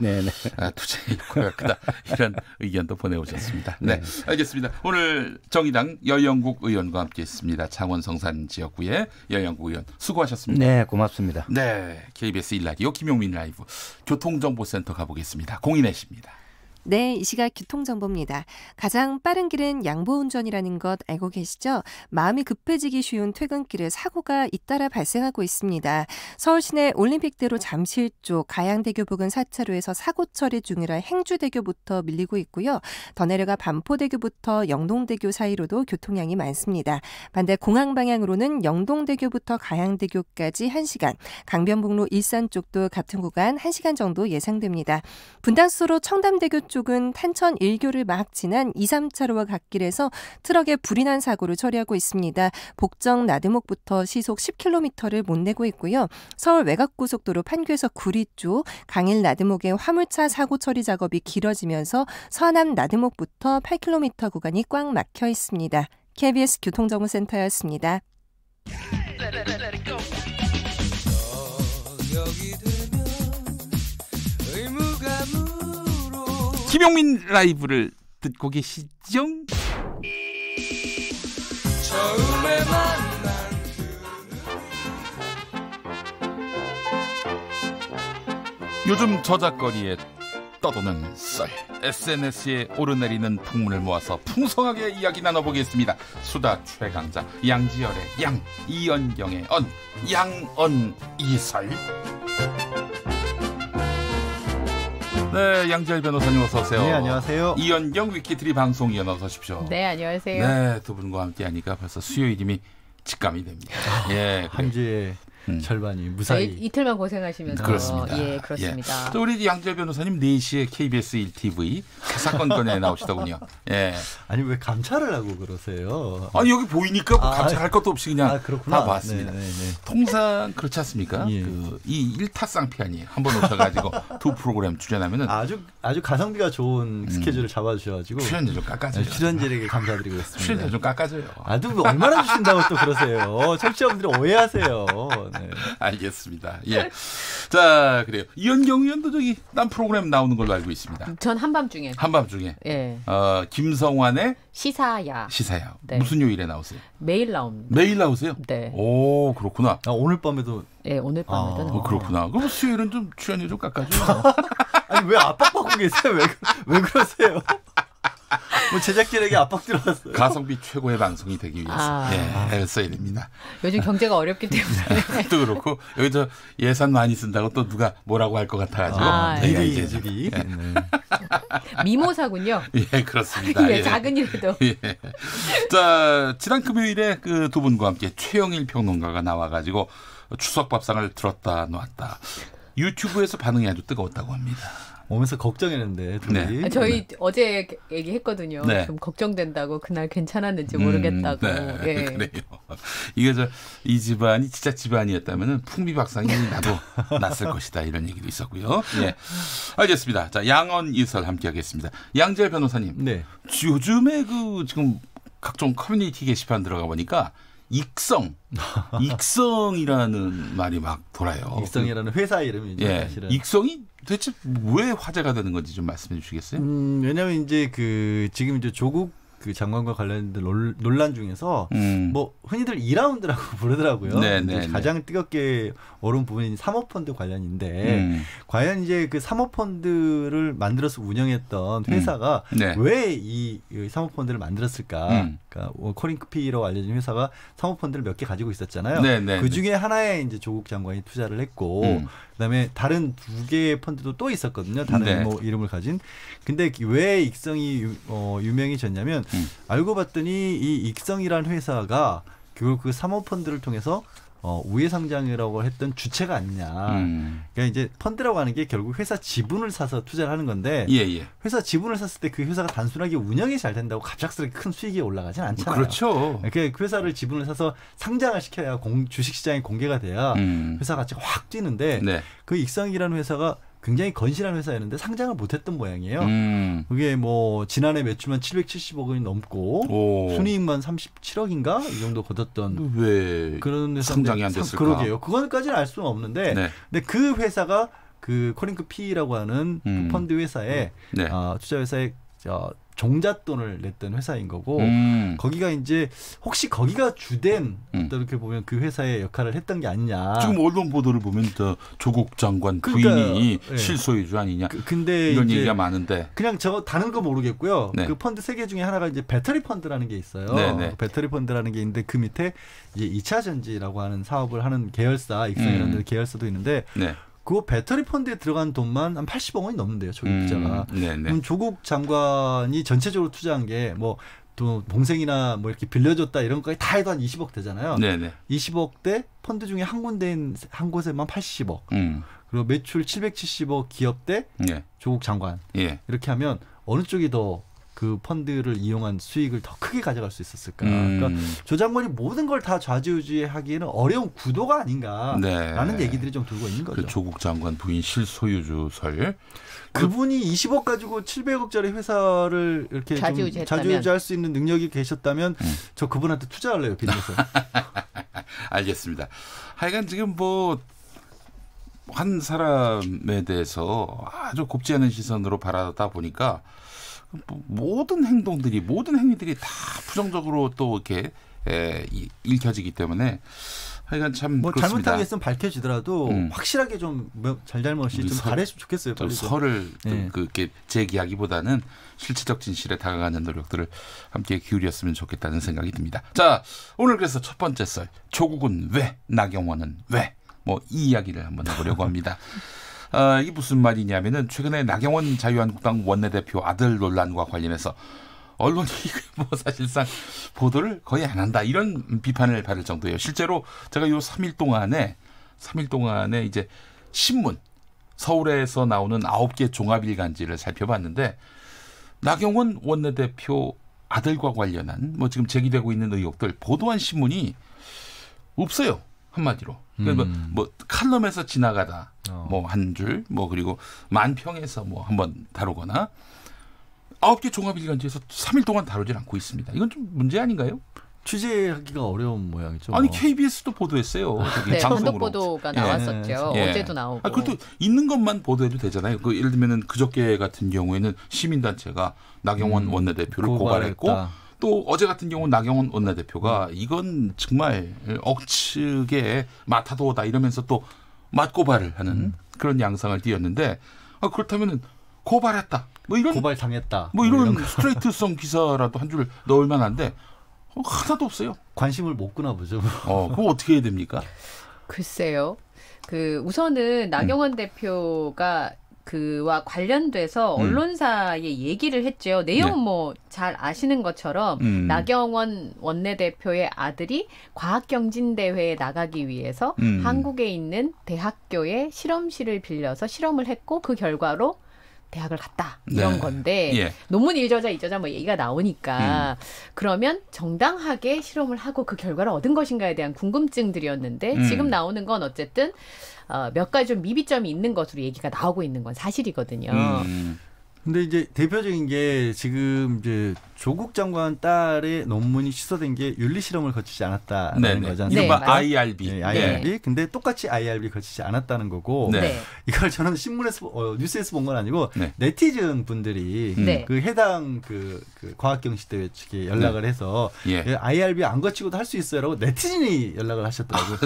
투쟁이 효과가 크다. 이런 의견도 보내오셨습니다. 알겠습니다. 오늘 정의당 여영국 의원과 함께했습니다. 창원 성산 지역구의 여영국 의원 수고하셨습니다.
네, 고맙습니다.
네, KBS 1라디오 김용민 라이브 교통정보센터 가보겠습니다. 공인혜 씨입니다.
네, 이 시각 교통정보입니다. 가장 빠른 길은 양보운전이라는 것 알고 계시죠? 마음이 급해지기 쉬운 퇴근길에 사고가 잇따라 발생하고 있습니다. 서울 시내 올림픽대로 잠실 쪽 가양대교 부근 4차로에서 사고 처리 중이라 행주대교부터 밀리고 있고요. 더 내려가 반포대교부터 영동대교 사이로도 교통량이 많습니다. 반대 공항 방향으로는 영동대교부터 가양대교까지 1시간, 강변북로 일산 쪽도 같은 구간 1시간 정도 예상됩니다. 분당수로 청담대교 쪽은 탄천 1교를 막 지난 2, 3차로와 갓길에서 트럭에 불이 난 사고를 처리하고 있습니다. 복정 나드목부터 시속 10km를 못 내고 있고요. 서울 외곽고속도로 판교에서 구리 쪽 강일 나드목의 화물차 사고 처리 작업이 길어지면서 서남 나드목부터 8km 구간이 꽉 막혀 있습니다. KBS 교통정보센터였습니다.
김용민 라이브를 듣고 계시죠? 처음에 만난 요즘 저작거리에 떠도는 썰, SNS에 오르내리는 풍문을 모아서 풍성하게 이야기 나눠보겠습니다. 수다 최강자 양지열의 양, 이연경의 언, 양언 이설. 네, 양지열 변호사님 어서 오세요.
네, 안녕하세요.
이연경 위키트리 방송위원 어서 오십시오.
네, 안녕하세요.
네, 두 분과 함께하니까 벌써 수요일임이 직감이 됩니다.
한 주에 절반이 무사히.
이틀만 고생하시면서.
그렇습니다.
예, 그렇습니다.
또 우리 양지열 변호사님 4시에 KBS 1TV 사건건에 나오시더군요. 예.
아니 왜 감찰을 하고 그러세요?
아니 여기 보이니까 뭐 감찰할 것도 없이 그냥 다 봤습니다.
네네네.
통상 그렇지 않습니까?
예.
이 일타쌍피 한번 오셔가지고 두 프로그램 출연하면은
아주 가성비가 좋은 스케줄을 잡아주셔가지고
출연료 좀 깎아줘요.
출연진에게 감사드리고 있습니다.
출연료 좀 깎아줘요.
또 얼마나 주신다고 또 그러세요? 청취자분들이 오해하세요. 네.
알겠습니다. 예. 자, 그래요. 이연경 의원도 저기 딴 프로그램 나오는 걸로 알고 있습니다.
전 한밤중에.
한밤중에.
예.
김성환의
시사야.
네. 무슨 요일에 나오세요?
매일 나옵니다.
매일 나오세요?
네.
오, 그렇구나.
오늘 밤에도.
네, 오늘 밤에도.
그렇구나. 그럼 수요일은 좀 출연료 좀 깎아줘요.
아니 왜 압박받고 계세요? 왜 그러세요? 뭐 제작진에게 압박 들어왔어요.
가성비 최고의 방송이 되기 위해서 애를 써야 됩니다.
요즘 경제가 어렵기 때문에.
또 그렇고 여기 저 예산 많이 쓴다고 또 누가 뭐라고 할 것 같아가지고
일이
미모사군요.
예, 그렇습니다.
예, 작은 일에도.
예. 자, 지난 금요일에 그 두 분과 함께 최영일 평론가가 나와가지고 추석 밥상을 들었다 놨다. 유튜브에서 반응이 아주 뜨거웠다고 합니다.
오면서 걱정했는데 둘이.
네.
저희 어제 얘기했거든요.
네.
좀 걱정된다고 그날 괜찮았는지 모르겠다고.
네.
예.
그래요. 이게 이 집안이 진짜 집안이었다면은 풍비박상이 나도 났을 것이다 이런 얘기도 있었고요. 예, 알겠습니다. 자, 양언 이설 함께하겠습니다. 양재열 변호사님.
네.
요즘에 지금 각종 커뮤니티 게시판 들어가 보니까 익성이라는 말이 막 돌아요.
익성이라는 회사 이름이죠.
예,
사실은.
익성이 도대체 왜 화제가 되는 건지 좀 말씀해 주시겠어요?
왜냐하면 이제 지금 이제 조국 장관과 관련된 논란 중에서 뭐 흔히들 2라운드라고 부르더라고요.
네네.
가장 뜨겁게 오른 부분이 사모펀드 관련인데 과연 이제 그 사모펀드를 만들어서 운영했던 회사가
네.
왜 이 사모펀드를 만들었을까? 그러니까 코링크피라고 알려진 회사가 사모펀드를 몇 개 가지고 있었잖아요.
네네.
그 중에 하나에 이제 조국 장관이 투자를 했고 그다음에 다른 2개의 펀드도 또 있었거든요. 다른
네.
뭐 이름을 가진. 근데 왜 익성이 유명해졌냐면 알고 봤더니 이 익성이라는 회사가 결국 그 사모펀드를 통해서 우회 상장이라고 했던 주체가 아니냐. 그러니까 이제 펀드라고 하는 게 결국 회사 지분을 사서 투자를 하는 건데
예.
회사 지분을 샀을 때 그 회사가 단순하게 운영이 잘 된다고 갑작스럽게 큰 수익이 올라가진 않잖아요.
그렇죠.
그러니까 그 회사를 지분을 사서 상장을 시켜야 주식시장에 공개가 돼야 회사 가치가 확 뛰는데
네.
그 익성이라는 회사가 굉장히 건실한 회사였는데 상장을 못했던 모양이에요. 그게 뭐 지난해 매출만 770억 원이 넘고 순이익만 37억인가 이 정도 거뒀던
왜
그런 회사
상장이 안 됐을까?
그러게요. 그거까지는 알 수는 없는데,
네.
근데 그 회사가 그 코링크 P라고 하는 그 펀드 회사에
네.
투자 회사에 종잣돈을 냈던 회사인 거고 거기가 이제 혹시 거기가 주된 이렇게 보면 그 회사의 역할을 했던 게 아니냐.
지금 언론 보도를 보면 조국 장관
그러니까,
부인이
네.
실소유주 아니냐.
근데
이런
이제
얘기가 많은데
그냥 다른 거 모르겠고요.
네.
그 펀드 3개 중에 하나가 이제 배터리 펀드라는 게 있어요.
네네.
배터리 펀드라는 게 있는데 그 밑에 이제 2차 전지라고 하는 사업을 하는 계열사 익성이라는 계열사도 있는데.
네.
그 배터리 펀드에 들어간 돈만 한 80억 원이 넘는데요. 조국 기자가. 그럼 조국 장관이 전체적으로 투자한 게 뭐 또 동생이나 뭐 이렇게 빌려줬다 이런 거까지 다 해도 한 20억 되잖아요.
네네.
20억 대 펀드 중에 한 곳에만 80억. 그리고 매출 770억 기업 대 조국 장관. 이렇게 하면 어느 쪽이 더 그 펀드를 이용한 수익을 더 크게 가져갈 수 있었을까. 그러니까 조 장관이 모든 걸 다 좌지우지하기에는 어려운 구도가 아닌가라는 얘기들이 좀 들고 있는 거죠.
그 조국 장관 부인 실소유주설.
그분이 20억 가지고 700억짜리 회사를 이렇게 좌지우지할 수 있는 능력이 계셨다면 저 그분한테 투자할래요. 빚내서.
알겠습니다. 하여간 지금 한 사람에 대해서 아주 곱지 않은 시선으로 바라다 보니까 모든 행위들이 다 부정적으로 또 이렇게 읽혀지기 때문에 하여간 참 그렇습니다.
잘못한 게 있으면 밝혀지더라도 확실하게 좀 잘잘못이 좀 잘했으면 좋겠어요.
설을 그렇게 제기하기보다는 실체적 진실에 다가가는 노력들을 함께 기울였으면 좋겠다는 생각이 듭니다. 자, 오늘 그래서 첫 번째 썰 조국은 왜 나경원은 왜 이 이야기를 한번 해보려고 합니다. 이게 무슨 말이냐면은 최근에 나경원 자유한국당 원내대표 아들 논란과 관련해서 언론이 사실상 보도를 거의 안 한다 이런 비판을 받을 정도예요. 실제로 제가 요 3일 동안에 이제 신문 서울에서 나오는 9개 종합일간지를 살펴봤는데 나경원 원내대표 아들과 관련한 지금 제기되고 있는 의혹들 보도한 신문이 없어요. 한마디로. 칼럼에서 지나가다 한 줄 그리고 만평에서 한번 다루거나 9개 종합일간지에서 3일 동안 다루질 않고 있습니다. 이건 좀 문제 아닌가요?
취재하기가 어려운 모양이죠.
아니 KBS도 보도했어요.
네, 단독 보도가 나왔었죠. 어제도 나오고.
그것도 있는 것만 보도해도 되잖아요. 예를 들면은 그저께 같은 경우에는 시민단체가 나경원 원내대표를 고발했고 또 어제 같은 경우는 나경원 원내대표가 이건 정말 억측의 마타도다 이러면서 또 맞고발을 하는 그런 양상을 띄었는데 그렇다면은 고발했다. 이런
고발 당했다.
이런 스트레이트성 기사라도 한 줄 넣을 만한데 하나도 없어요.
관심을 못 끄나 보죠.
그거 어떻게 해야 됩니까?
글쎄요. 우선은 나경원 대표가 그와 관련돼서 언론사에 얘기를 했죠. 내용은 뭐 잘 아시는 것처럼 나경원 원내대표의 아들이 과학경진대회에 나가기 위해서 한국에 있는 대학교의 실험실을 빌려서 실험을 했고 그 결과로 대학을 갔다 이런 건데 논문 1저자 2저자 뭐 얘기가 나오니까 그러면 정당하게 실험을 하고 그 결과를 얻은 것인가에 대한 궁금증들이었는데 지금 나오는 건 어쨌든 몇 가지 좀 미비점이 있는 것으로 얘기가 나오고 있는 건 사실이거든요.
근데 이제 대표적인 게 지금 이제 조국 장관 딸의 논문이 취소된 게 윤리 실험을 거치지 않았다는 거잖아요.
이른바 IRB.
네, IRB. 근데 똑같이 IRB 거치지 않았다는 거고 이걸 저는 신문에서 뉴스에서 본 건 아니고 네티즌 분들이 그 해당 그 과학경시대회 측에 연락을 해서 IRB 안 거치고도 할 수 있어요라고 네티즌이 연락을 하셨더라고요.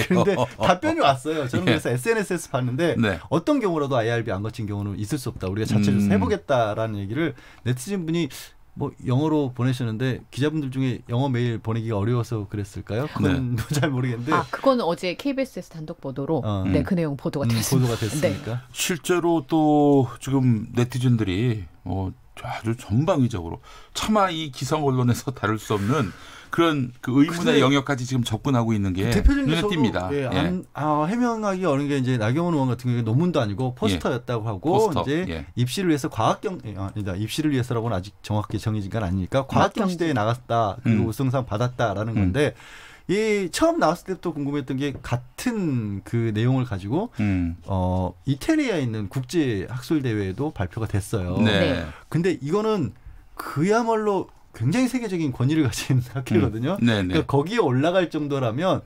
그런데 답변이 왔어요. 저는 그래서 SNS에서 봤는데 어떤 경우라도 IRB 안 거친 경우는 있을 수 없다. 우리가 자체적으로 해보겠다라는 얘기를 네티즌 분이 뭐 영어로 보내셨는데 기자분들 중에 영어 메일 보내기가 어려워서 그랬을까요? 그건 잘 모르겠는데.
그건 어제 KBS에서 단독 보도로 그 내용 보도가 됐습니다.
보도가 됐으니까.
실제로 또 지금 네티즌들이 아주 전방위적으로 차마 이 기성 언론에서 다룰 수 없는 그런 그 의문의 영역까지 지금 접근하고 있는 게 눈에 띕니다.
해명하기 어려운 게 이제 나경원 의원 같은 경우에 논문도 아니고 포스터였다고 하고 이제 입시를 위해서 입시를 위해서라고는 아직 정확히 정해진 건 아니니까 과학경시대에 나갔다 그리고 우승상 받았다라는 건데 처음 나왔을 때부터 궁금했던 게 같은 그 내용을 가지고 이태리에 있는 국제 학술 대회에도 발표가 됐어요. 근데 이거는 그야말로 굉장히 세계적인 권위를 가진 학회거든요. 그러니까 거기에 올라갈 정도라면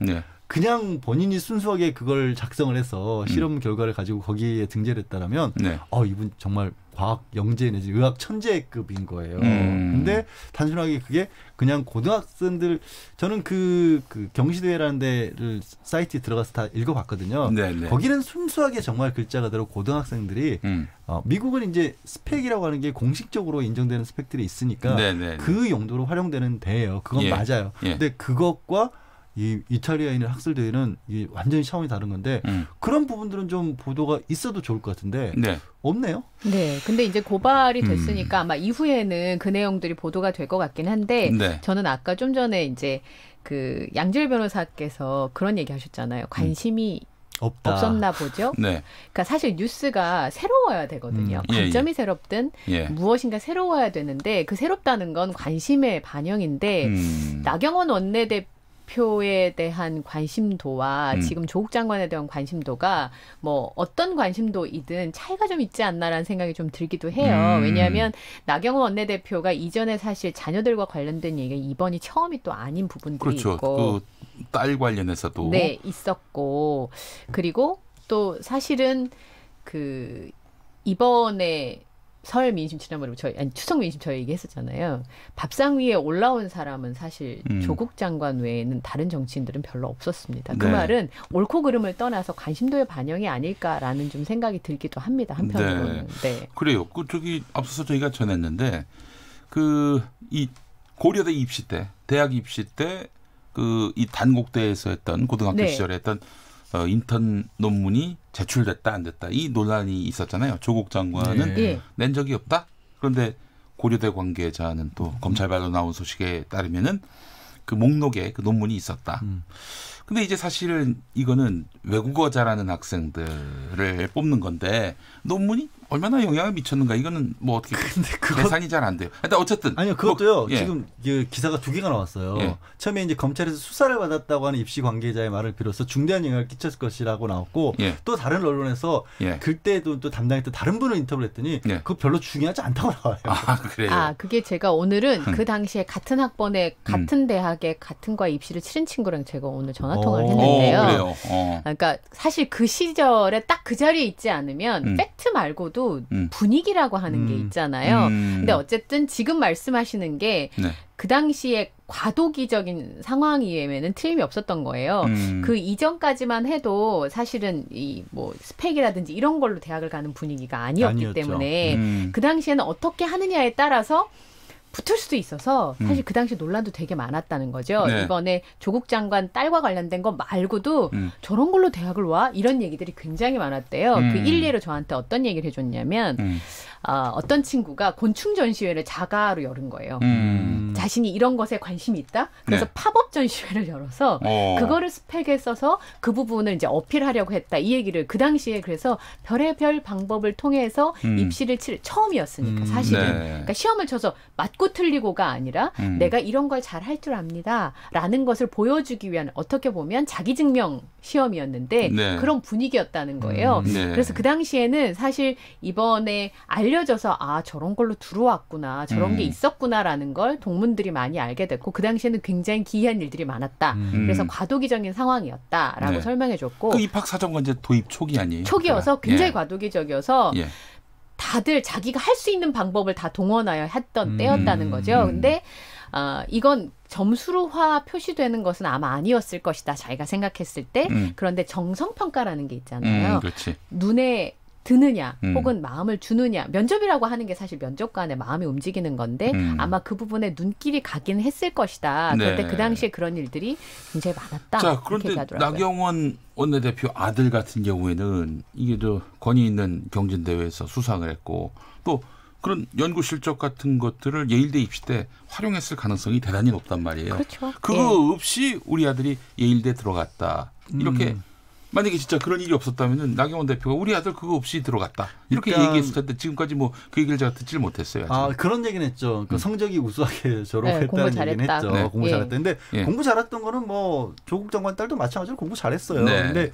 그냥 본인이 순수하게 그걸 작성을 해서 실험 결과를 가지고 거기에 등재를 했다라면 이분 정말 과학 영재 내지 의학 천재급인 거예요. 근데 단순하게 그게 그냥 고등학생들 저는 그 경시대회라는 데를 사이트에 들어가서 다 읽어봤거든요. 거기는 순수하게 정말 글자 그대로 고등학생들이 미국은 이제 스펙이라고 하는 게 공식적으로 인정되는 스펙들이 있으니까 그 용도로 활용되는 대회예요. 그건 맞아요. 근데 그것과 이 이탈리아인의 학술 대회는 완전히 차원이 다른 건데 그런 부분들은 좀 보도가 있어도 좋을 것 같은데 없네요.
근데 이제 고발이 됐으니까 아마 이후에는 그 내용들이 보도가 될 것 같긴 한데 저는 아까 좀 전에 이제 그 양질 변호사께서 그런 얘기 하셨잖아요. 관심이 없었나 보죠. 그러니까 사실 뉴스가 새로워야 되거든요. 관점이 새롭든 무엇인가 새로워야 되는데 그 새롭다는 건 관심의 반영인데 나경원 원내대표에 대한 관심도와 지금 조국 장관에 대한 관심도가 뭐 어떤 관심도이든 차이가 좀 있지 않나라는 생각이 좀 들기도 해요. 왜냐하면 나경원 원내대표가 이전에 사실 자녀들과 관련된 얘기가 이번이 처음이 또 아닌 부분들이 있고
그 딸 관련해서도
있었고 그리고 또 사실은 그 이번에 설 민심 지난번에 추석 민심 저희 얘기했었잖아요. 밥상 위에 올라온 사람은 사실 조국 장관 외에는 다른 정치인들은 별로 없었습니다. 그 말은 옳고 그름을 떠나서 관심도의 반영이 아닐까라는 좀 생각이 들기도 합니다. 한편으로는.
그래요. 앞서서 저희가 전했는데 이 고려대 입시 때, 대학 입시 때 이 단국대에서 했던 고등학교 시절에 했던 인턴 논문이 제출됐다 안 됐다 이 논란이 있었잖아요. 조국 장관은 낸 적이 없다. 그런데 고려대 관계자는 또 검찰발로 나온 소식에 따르면은 그 목록에 그 논문이 있었다. 근데 이제 사실은 이거는 외국어 잘하는 학생들을 뽑는 건데 논문이 얼마나 영향을 미쳤는가 이거는 뭐 어떻게 계산이 잘 안 돼요. 근데 어쨌든
그것도요. 지금 기사가 2개가 나왔어요. 처음에 이제 검찰에서 수사를 받았다고 하는 입시 관계자의 말을 비롯해서 중대한 영향을 끼쳤을 것이라고 나왔고 또 다른 언론에서 그때도 또 담당했던 다른 분을 인터뷰를 했더니 그거 별로 중요하지 않다고 나와요.
그래요.
그게 제가 오늘은 그 당시에 같은 학번에 같은 대학에 같은 과 입시를 치른 친구랑 제가 오늘 전화 통화를 했는데요. 그러니까 사실 그 시절에 딱 그 자리에 있지 않으면 팩트 말고도 분위기라고 하는 게 있잖아요. 근데 어쨌든 지금 말씀하시는 게 그 당시에 과도기적인 상황이면은 틀림이 없었던 거예요. 그 이전까지만 해도 사실은 이 뭐 스펙이라든지 이런 걸로 대학을 가는 분위기가 아니었기 때문에 그 당시에는 어떻게 하느냐에 따라서 붙을 수도 있어서 사실 그 당시 논란도 되게 많았다는 거죠. 네. 이번에 조국 장관 딸과 관련된 거 말고도 저런 걸로 대학을 와? 이런 얘기들이 굉장히 많았대요. 그 일례로 저한테 어떤 얘기를 해줬냐면 어떤 친구가 곤충 전시회를 자가로 열은 거예요. 자신이 이런 것에 관심이 있다? 그래서 네. 팝업 전시회를 열어서 그거를 스펙에 써서 그 부분을 이제 어필하려고 했다. 이 얘기를 그 당시에 그래서 별의별 방법을 통해서 입시를 칠 처음이었으니까 사실은. 네. 그러니까 시험을 쳐서 맞고 틀리고가 아니라 내가 이런 걸 잘 할 줄 압니다. 라는 것을 보여주기 위한 어떻게 보면 자기증명 시험이었는데 네. 그런 분위기였다는 거예요. 네. 그래서 그 당시에는 사실 이번에 알려져서 아 저런 걸로 들어왔구나. 저런 게 있었구나라는 걸 동문들이 많이 알게 됐고 그 당시에는 굉장히 기이한 일들이 많았다. 그래서 과도기적인 상황이었다라고
네.
설명해줬고
그 입학사정관제 도입 초기 아니에요?
초기여서 굉장히 과도기적이어서 다들 자기가 할 수 있는 방법을 다 동원하여 했던 때였다는 거죠. 근데 이건 점수로화 표시되는 것은 아마 아니었을 것이다. 자기가 생각했을 때. 그런데 정성평가라는 게 있잖아요. 눈에 드느냐 혹은 마음을 주느냐. 면접이라고 하는 게 사실 면접관의 마음이 움직이는 건데 아마 그 부분에 눈길이 가긴 했을 것이다. 그런데 네. 그 당시에 그런 일들이 굉장히 많았다.
자, 그런데 나경원 원내대표 아들 같은 경우에는 이게 저 권위 있는 경진대회에서 수상을 했고 또 그런 연구 실적 같은 것들을 예일대 입시 때 활용했을 가능성이 대단히 높단 말이에요.
그렇죠.
그거 없이 우리 아들이 예일대 들어갔다. 이렇게 만약에 진짜 그런 일이 없었다면은 나경원 대표가 우리 아들 그거 없이 들어갔다. 이렇게 얘기했을 텐데 지금까지 뭐 그 얘기를 제가 듣질 못했어요. 아직.
그런 얘기는 했죠. 그 성적이 우수하게 졸업했다는 얘기는 했죠. 네. 공부 잘했다. 근데 공부 잘했던 거는 뭐 조국 장관 딸도 마찬가지로 공부 잘했어요.
네.
근데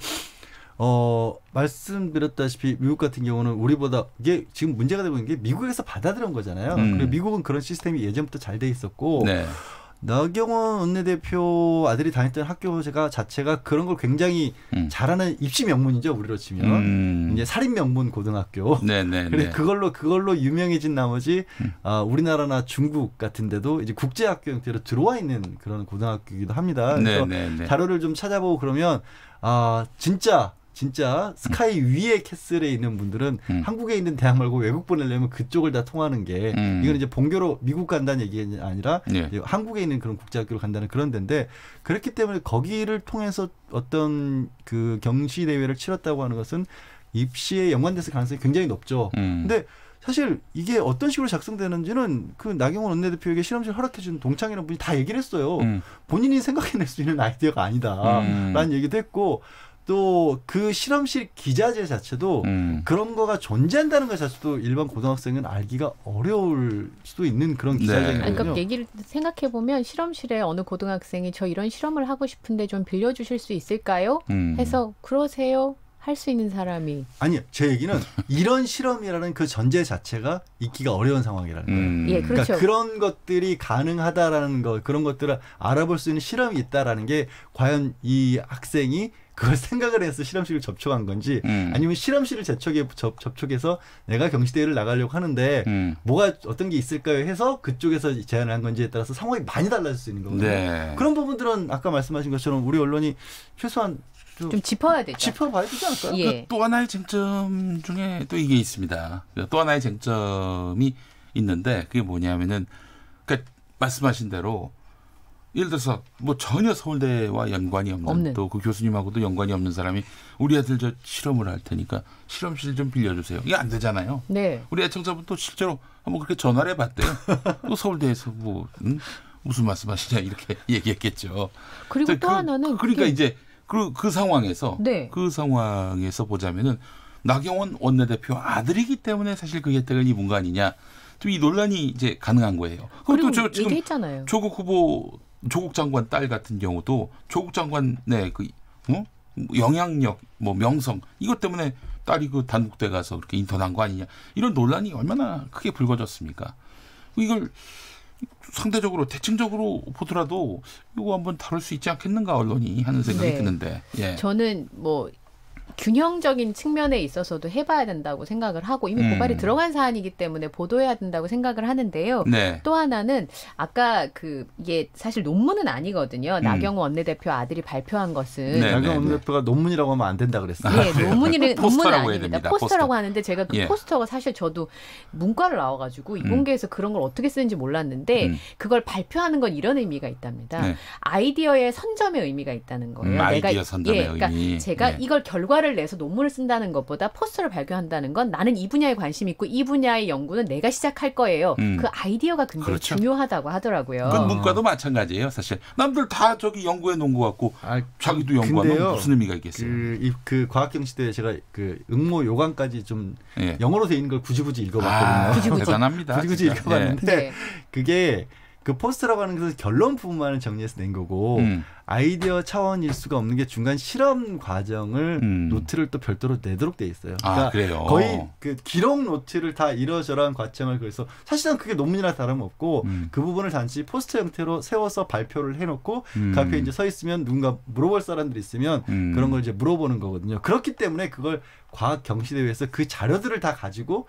말씀드렸다시피 미국 같은 경우는 우리보다 이게 지금 문제가 되고 있는 게 미국에서 받아들인 거잖아요. 그리고 미국은 그런 시스템이 예전부터 잘 돼 있었고
네.
나경원 원내대표 아들이 다녔던 학교 자체가 그런 걸 굉장히 잘하는 입시 명문이죠. 우리로 치면 이제 살인 명문 고등학교. 그래 그걸로 유명해진 나머지 우리나라나 중국 같은데도 이제 국제학교 형태로 들어와 있는 그런 고등학교이기도 합니다. 그래서 자료를 좀 찾아보고 그러면 진짜 스카이 위에 캐슬에 있는 분들은 한국에 있는 대학 말고 외국 보내려면 그쪽을 다 통하는 게 이건 이제 본교로 미국 간다는 얘기가 아니라 한국에 있는 그런 국제학교로 간다는 그런 데인데 그렇기 때문에 거기를 통해서 어떤 그 경시 대회를 치렀다고 하는 것은 입시에 연관됐을 가능성이 굉장히 높죠. 근데 사실 이게 어떤 식으로 작성되는지는 그 나경원 원내대표에게 실험실 허락해준 동창이라는 분이 다 얘기를 했어요. 본인이 생각해낼 수 있는 아이디어가 아니다라는 얘기도 했고 또 그 실험실 기자재 자체도 그런 거가 존재한다는 것 자체도 일반 고등학생은 알기가 어려울 수도 있는 그런 기자재거든요.
그러니까 얘기를 생각해 보면 실험실에 어느 고등학생이 저 이런 실험을 하고 싶은데 좀 빌려주실 수 있을까요? 해서 그러세요. 할 수 있는 사람이.
아니요. 제 얘기는 이런 실험이라는 그 전제 자체가 있기가 어려운 상황이라는 거예요.
예, 그렇죠.
그러니까 그런 것들이 가능하다라는 거, 그런 것들을 알아볼 수 있는 실험이 있다라는 게 과연 이 학생이 그걸 생각을 해서 실험실을 접촉한 건지 아니면 실험실을 접촉해서 내가 경시대회를 나가려고 하는데 뭐가 어떤 게 있을까요 해서 그쪽에서 제안을 한 건지에 따라서 상황이 많이 달라질 수 있는 거거든요.
네.
그런 부분들은 아까 말씀하신 것처럼 우리 언론이 최소한
좀 짚어야 되죠.
짚어봐야 되지 않을까요?
예.
또 하나의 쟁점 중에 또 이게 있습니다. 또 하나의 쟁점이 있는데 그게 뭐냐면은 그러니까 말씀하신 대로 예를 들어서 뭐 전혀 서울대와 연관이 없는 또 그 교수님하고도 연관이 없는 사람이 우리 애들 저 실험을 할 테니까 실험실 좀 빌려주세요. 이게 안 되잖아요.
네.
우리 애청자분도 실제로 한번 그렇게 전화를 해봤대요. 또 서울대에서 뭐 무슨 말씀하시냐 이렇게 얘기했겠죠.
그리고 또 하나는
그러니까 이제 그 상황에서 그 상황에서 보자면은 나경원 원내대표 아들이기 때문에 사실 그 혜택을 입은 거 아니냐. 또 이 논란이 이제 가능한 거예요.
그리고 지금 얘기했잖아요.
조국 장관 딸 같은 경우도 조국 장관의 그 영향력, 뭐 명성 이것 때문에 딸이 그 단국대 가서 그렇게 인턴한 거 아니냐. 이런 논란이 얼마나 크게 불거졌습니까? 이걸 상대적으로 대칭적으로 보더라도 이거 한번 다룰 수 있지 않겠는가 언론이 하는 생각이 드는데.
저는 뭐 균형적인 측면에 있어서도 해봐야 된다고 생각을 하고 이미 고발이 들어간 사안이기 때문에 보도해야 된다고 생각을 하는데요. 네. 또 하나는 아까 이게 사실 논문은 아니거든요. 나경원 원내대표 아들이 발표한 것은.
네, 나경원 원내대표가 논문이라고 하면 안 된다 그랬어요.
네, 논문은 아닙니다. 포스터라고 하는데 제가 그 포스터가 사실 저도 문과를 나와가지고 이공계에서 그런 걸 어떻게 쓰는지 몰랐는데 그걸 발표하는 건 이런 의미가 있답니다. 네. 아이디어의 선점의 의미가 있다는 거예요.
아이디어 선점의 의미.
그러니까 제가 이걸 결과를 내서 논문을 쓴다는 것보다 포스터를 발표한다는 건 나는 이 분야에 관심 있고 이 분야의 연구는 내가 시작할 거예요. 그 아이디어가 굉장히 그렇죠. 중요하다고 하더라고요.
그 문과도 마찬가지예요. 사실 남들 다 저기 연구해 놓은 것 같고 자기도 연구하면 무슨 의미가 있겠어요.
그 과학경시대에 제가 그 응모 요강까지 좀 영어로 돼 있는 걸 굳이 읽어봤거든요.
대단합니다.
굳이 읽어봤는데 그게 그 포스터라고 하는 것은 결론 부분만을 정리해서 낸 거고 아이디어 차원일 수가 없는 게 중간 실험 과정을 노트를 또 별도로 내도록 돼 있어요. 그러니까
그래요?
거의 그 기록 노트를 다 이러저러한 과정을 그래서 사실상 그게 논문이나 다름없고 그 부분을 단지 포스터 형태로 세워서 발표를 해놓고 그 앞에 이제 서 있으면 누군가 물어볼 사람들이 있으면 그런 걸 이제 물어보는 거거든요. 그렇기 때문에 그걸 과학 경시대회에서 그 자료들을 다 가지고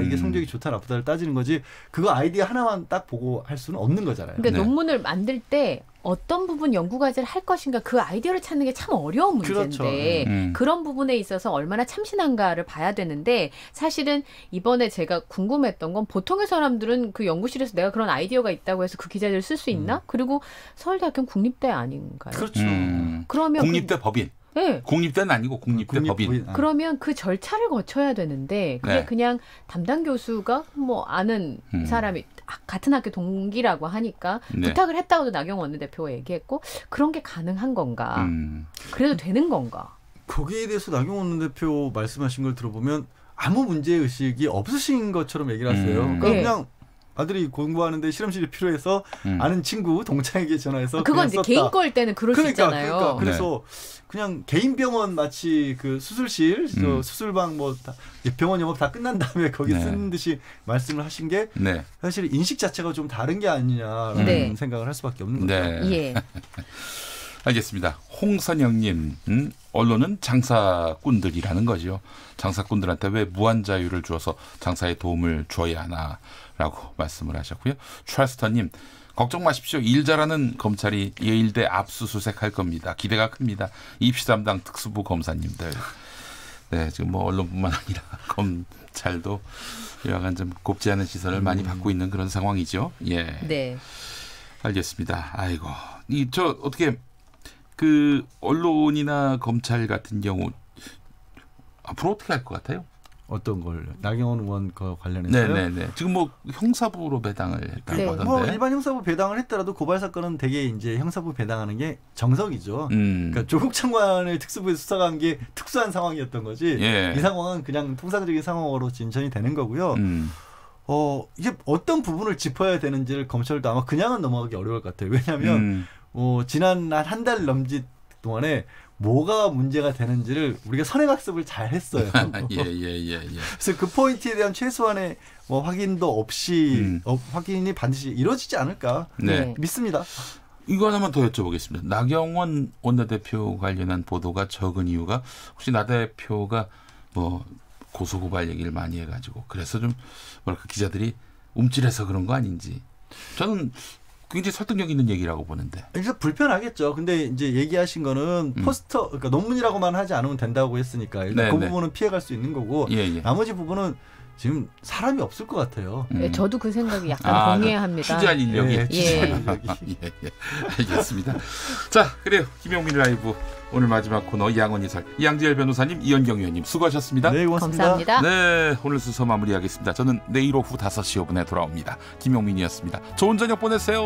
이게 성적이 좋다 나쁘다를 따지는 거지 그거 아이디어 하나만 딱 보고 할 수는 없는 거잖아요.
그러니까 논문을 만들 때 어떤 부분 연구과제를 할 것인가 그 아이디어를 찾는 게 참 어려운 문제인데 그렇죠. 그런 부분에 있어서 얼마나 참신한가를 봐야 되는데 사실은 이번에 제가 궁금했던 건 보통의 사람들은 그 연구실에서 내가 그런 아이디어가 있다고 해서 그 기자들 쓸 수 있나? 그리고 서울대학교는 국립대 아닌가요?
그렇죠.
그러면
국립대 법인.
네.
국립대는 아니고 국립대 법인.
그러면 그 절차를 거쳐야 되는데 그게 그냥 담당 교수가 뭐 아는 사람이 같은 학교 동기라고 하니까 부탁을 했다고도 나경원 원내대표가 얘기했고 그런 게 가능한 건가? 그래도 되는 건가?
거기에 대해서 나경원 원내대표 말씀하신 걸 들어보면 아무 문제의식이 없으신 것처럼 얘기를 하세요. 그러니까 그냥 아들이 공부하는데 실험실이 필요해서 아는 친구 동창에게 전화해서
그건 이제 개인 거일 때는 그럴 수 있잖아요.
그래서 그냥 개인 병원 마치 그 수술실, 수술방 뭐 다 병원 영업 다 끝난 다음에 거기 쓰는 듯이 말씀을 하신 게 사실 인식 자체가 좀 다른 게 아니냐라는 생각을 할 수밖에 없는 거죠.
예.
알겠습니다. 홍선영님, 언론은 장사꾼들이라는 거죠. 장사꾼들한테 왜 무한 자유를 주어서 장사에 도움을 줘야 하나라고 말씀을 하셨고요. 트라스터님, 걱정 마십시오. 일 잘하는 검찰이 예일대 압수수색할 겁니다. 기대가 큽니다. 입시 담당 특수부 검사님들. 네, 지금 뭐 언론뿐만 아니라 검찰도 여하간 좀 곱지 않은 시선을 많이 받고 있는 그런 상황이죠. 예.
네.
알겠습니다. 아이고, 저 어떻게 그 언론이나 검찰 같은 경우 앞으로 어떻게 할 것 같아요?
어떤 걸 나경원 의원 그 관련해서요?
네네네. 지금 뭐 형사부로 배당을 했다고 하던데.
뭐 일반 형사부 배당을 했더라도 고발 사건은 대개 이제 형사부 배당하는 게 정석이죠. 그러니까 조국 장관을 특수부에 수사한 게 특수한 상황이었던 거지. 이 상황은 그냥 통상적인 상황으로 진전이 되는 거고요. 이게 어떤 부분을 짚어야 되는지를 검찰도 아마 그냥은 넘어가기 어려울 것 같아요. 왜냐하면 지난 한 달 넘짓 동안에 뭐가 문제가 되는지를 우리가 선행학습을 잘 했어요. 그래서 그 포인트에 대한 최소한의 뭐 확인도 없이 확인이 반드시 이루어지지 않을까 믿습니다.
이거 하나만 더 여쭤보겠습니다. 나경원 원내대표 관련한 보도가 적은 이유가 혹시 나 대표가 뭐 고소고발 얘기를 많이 해가지고 그래서 좀 뭐랄까 기자들이 움찔해서 그런 거 아닌지 저는 굉장히 설득력 있는 얘기라고 보는데.
그래서 불편하겠죠. 근데 이제 얘기하신 거는 포스터, 그러니까 논문이라고만 하지 않으면 된다고 했으니까 일단 그 부분은 피해갈 수 있는 거고 나머지 부분은 지금 사람이 없을 것 같아요.
저도 그 생각이 약간 동의합니다.
취재할 인력이. 알겠습니다. 자, 그래요. 김용민 라이브 오늘 마지막 코너 양언이설 이양지열 변호사님, 이현경 위원님 수고하셨습니다.
네, 고맙습니다.
감사합니다.
네, 오늘 순서 마무리하겠습니다. 저는 내일 오후 5시 5분에 돌아옵니다. 김용민이었습니다. 좋은 저녁 보내세요.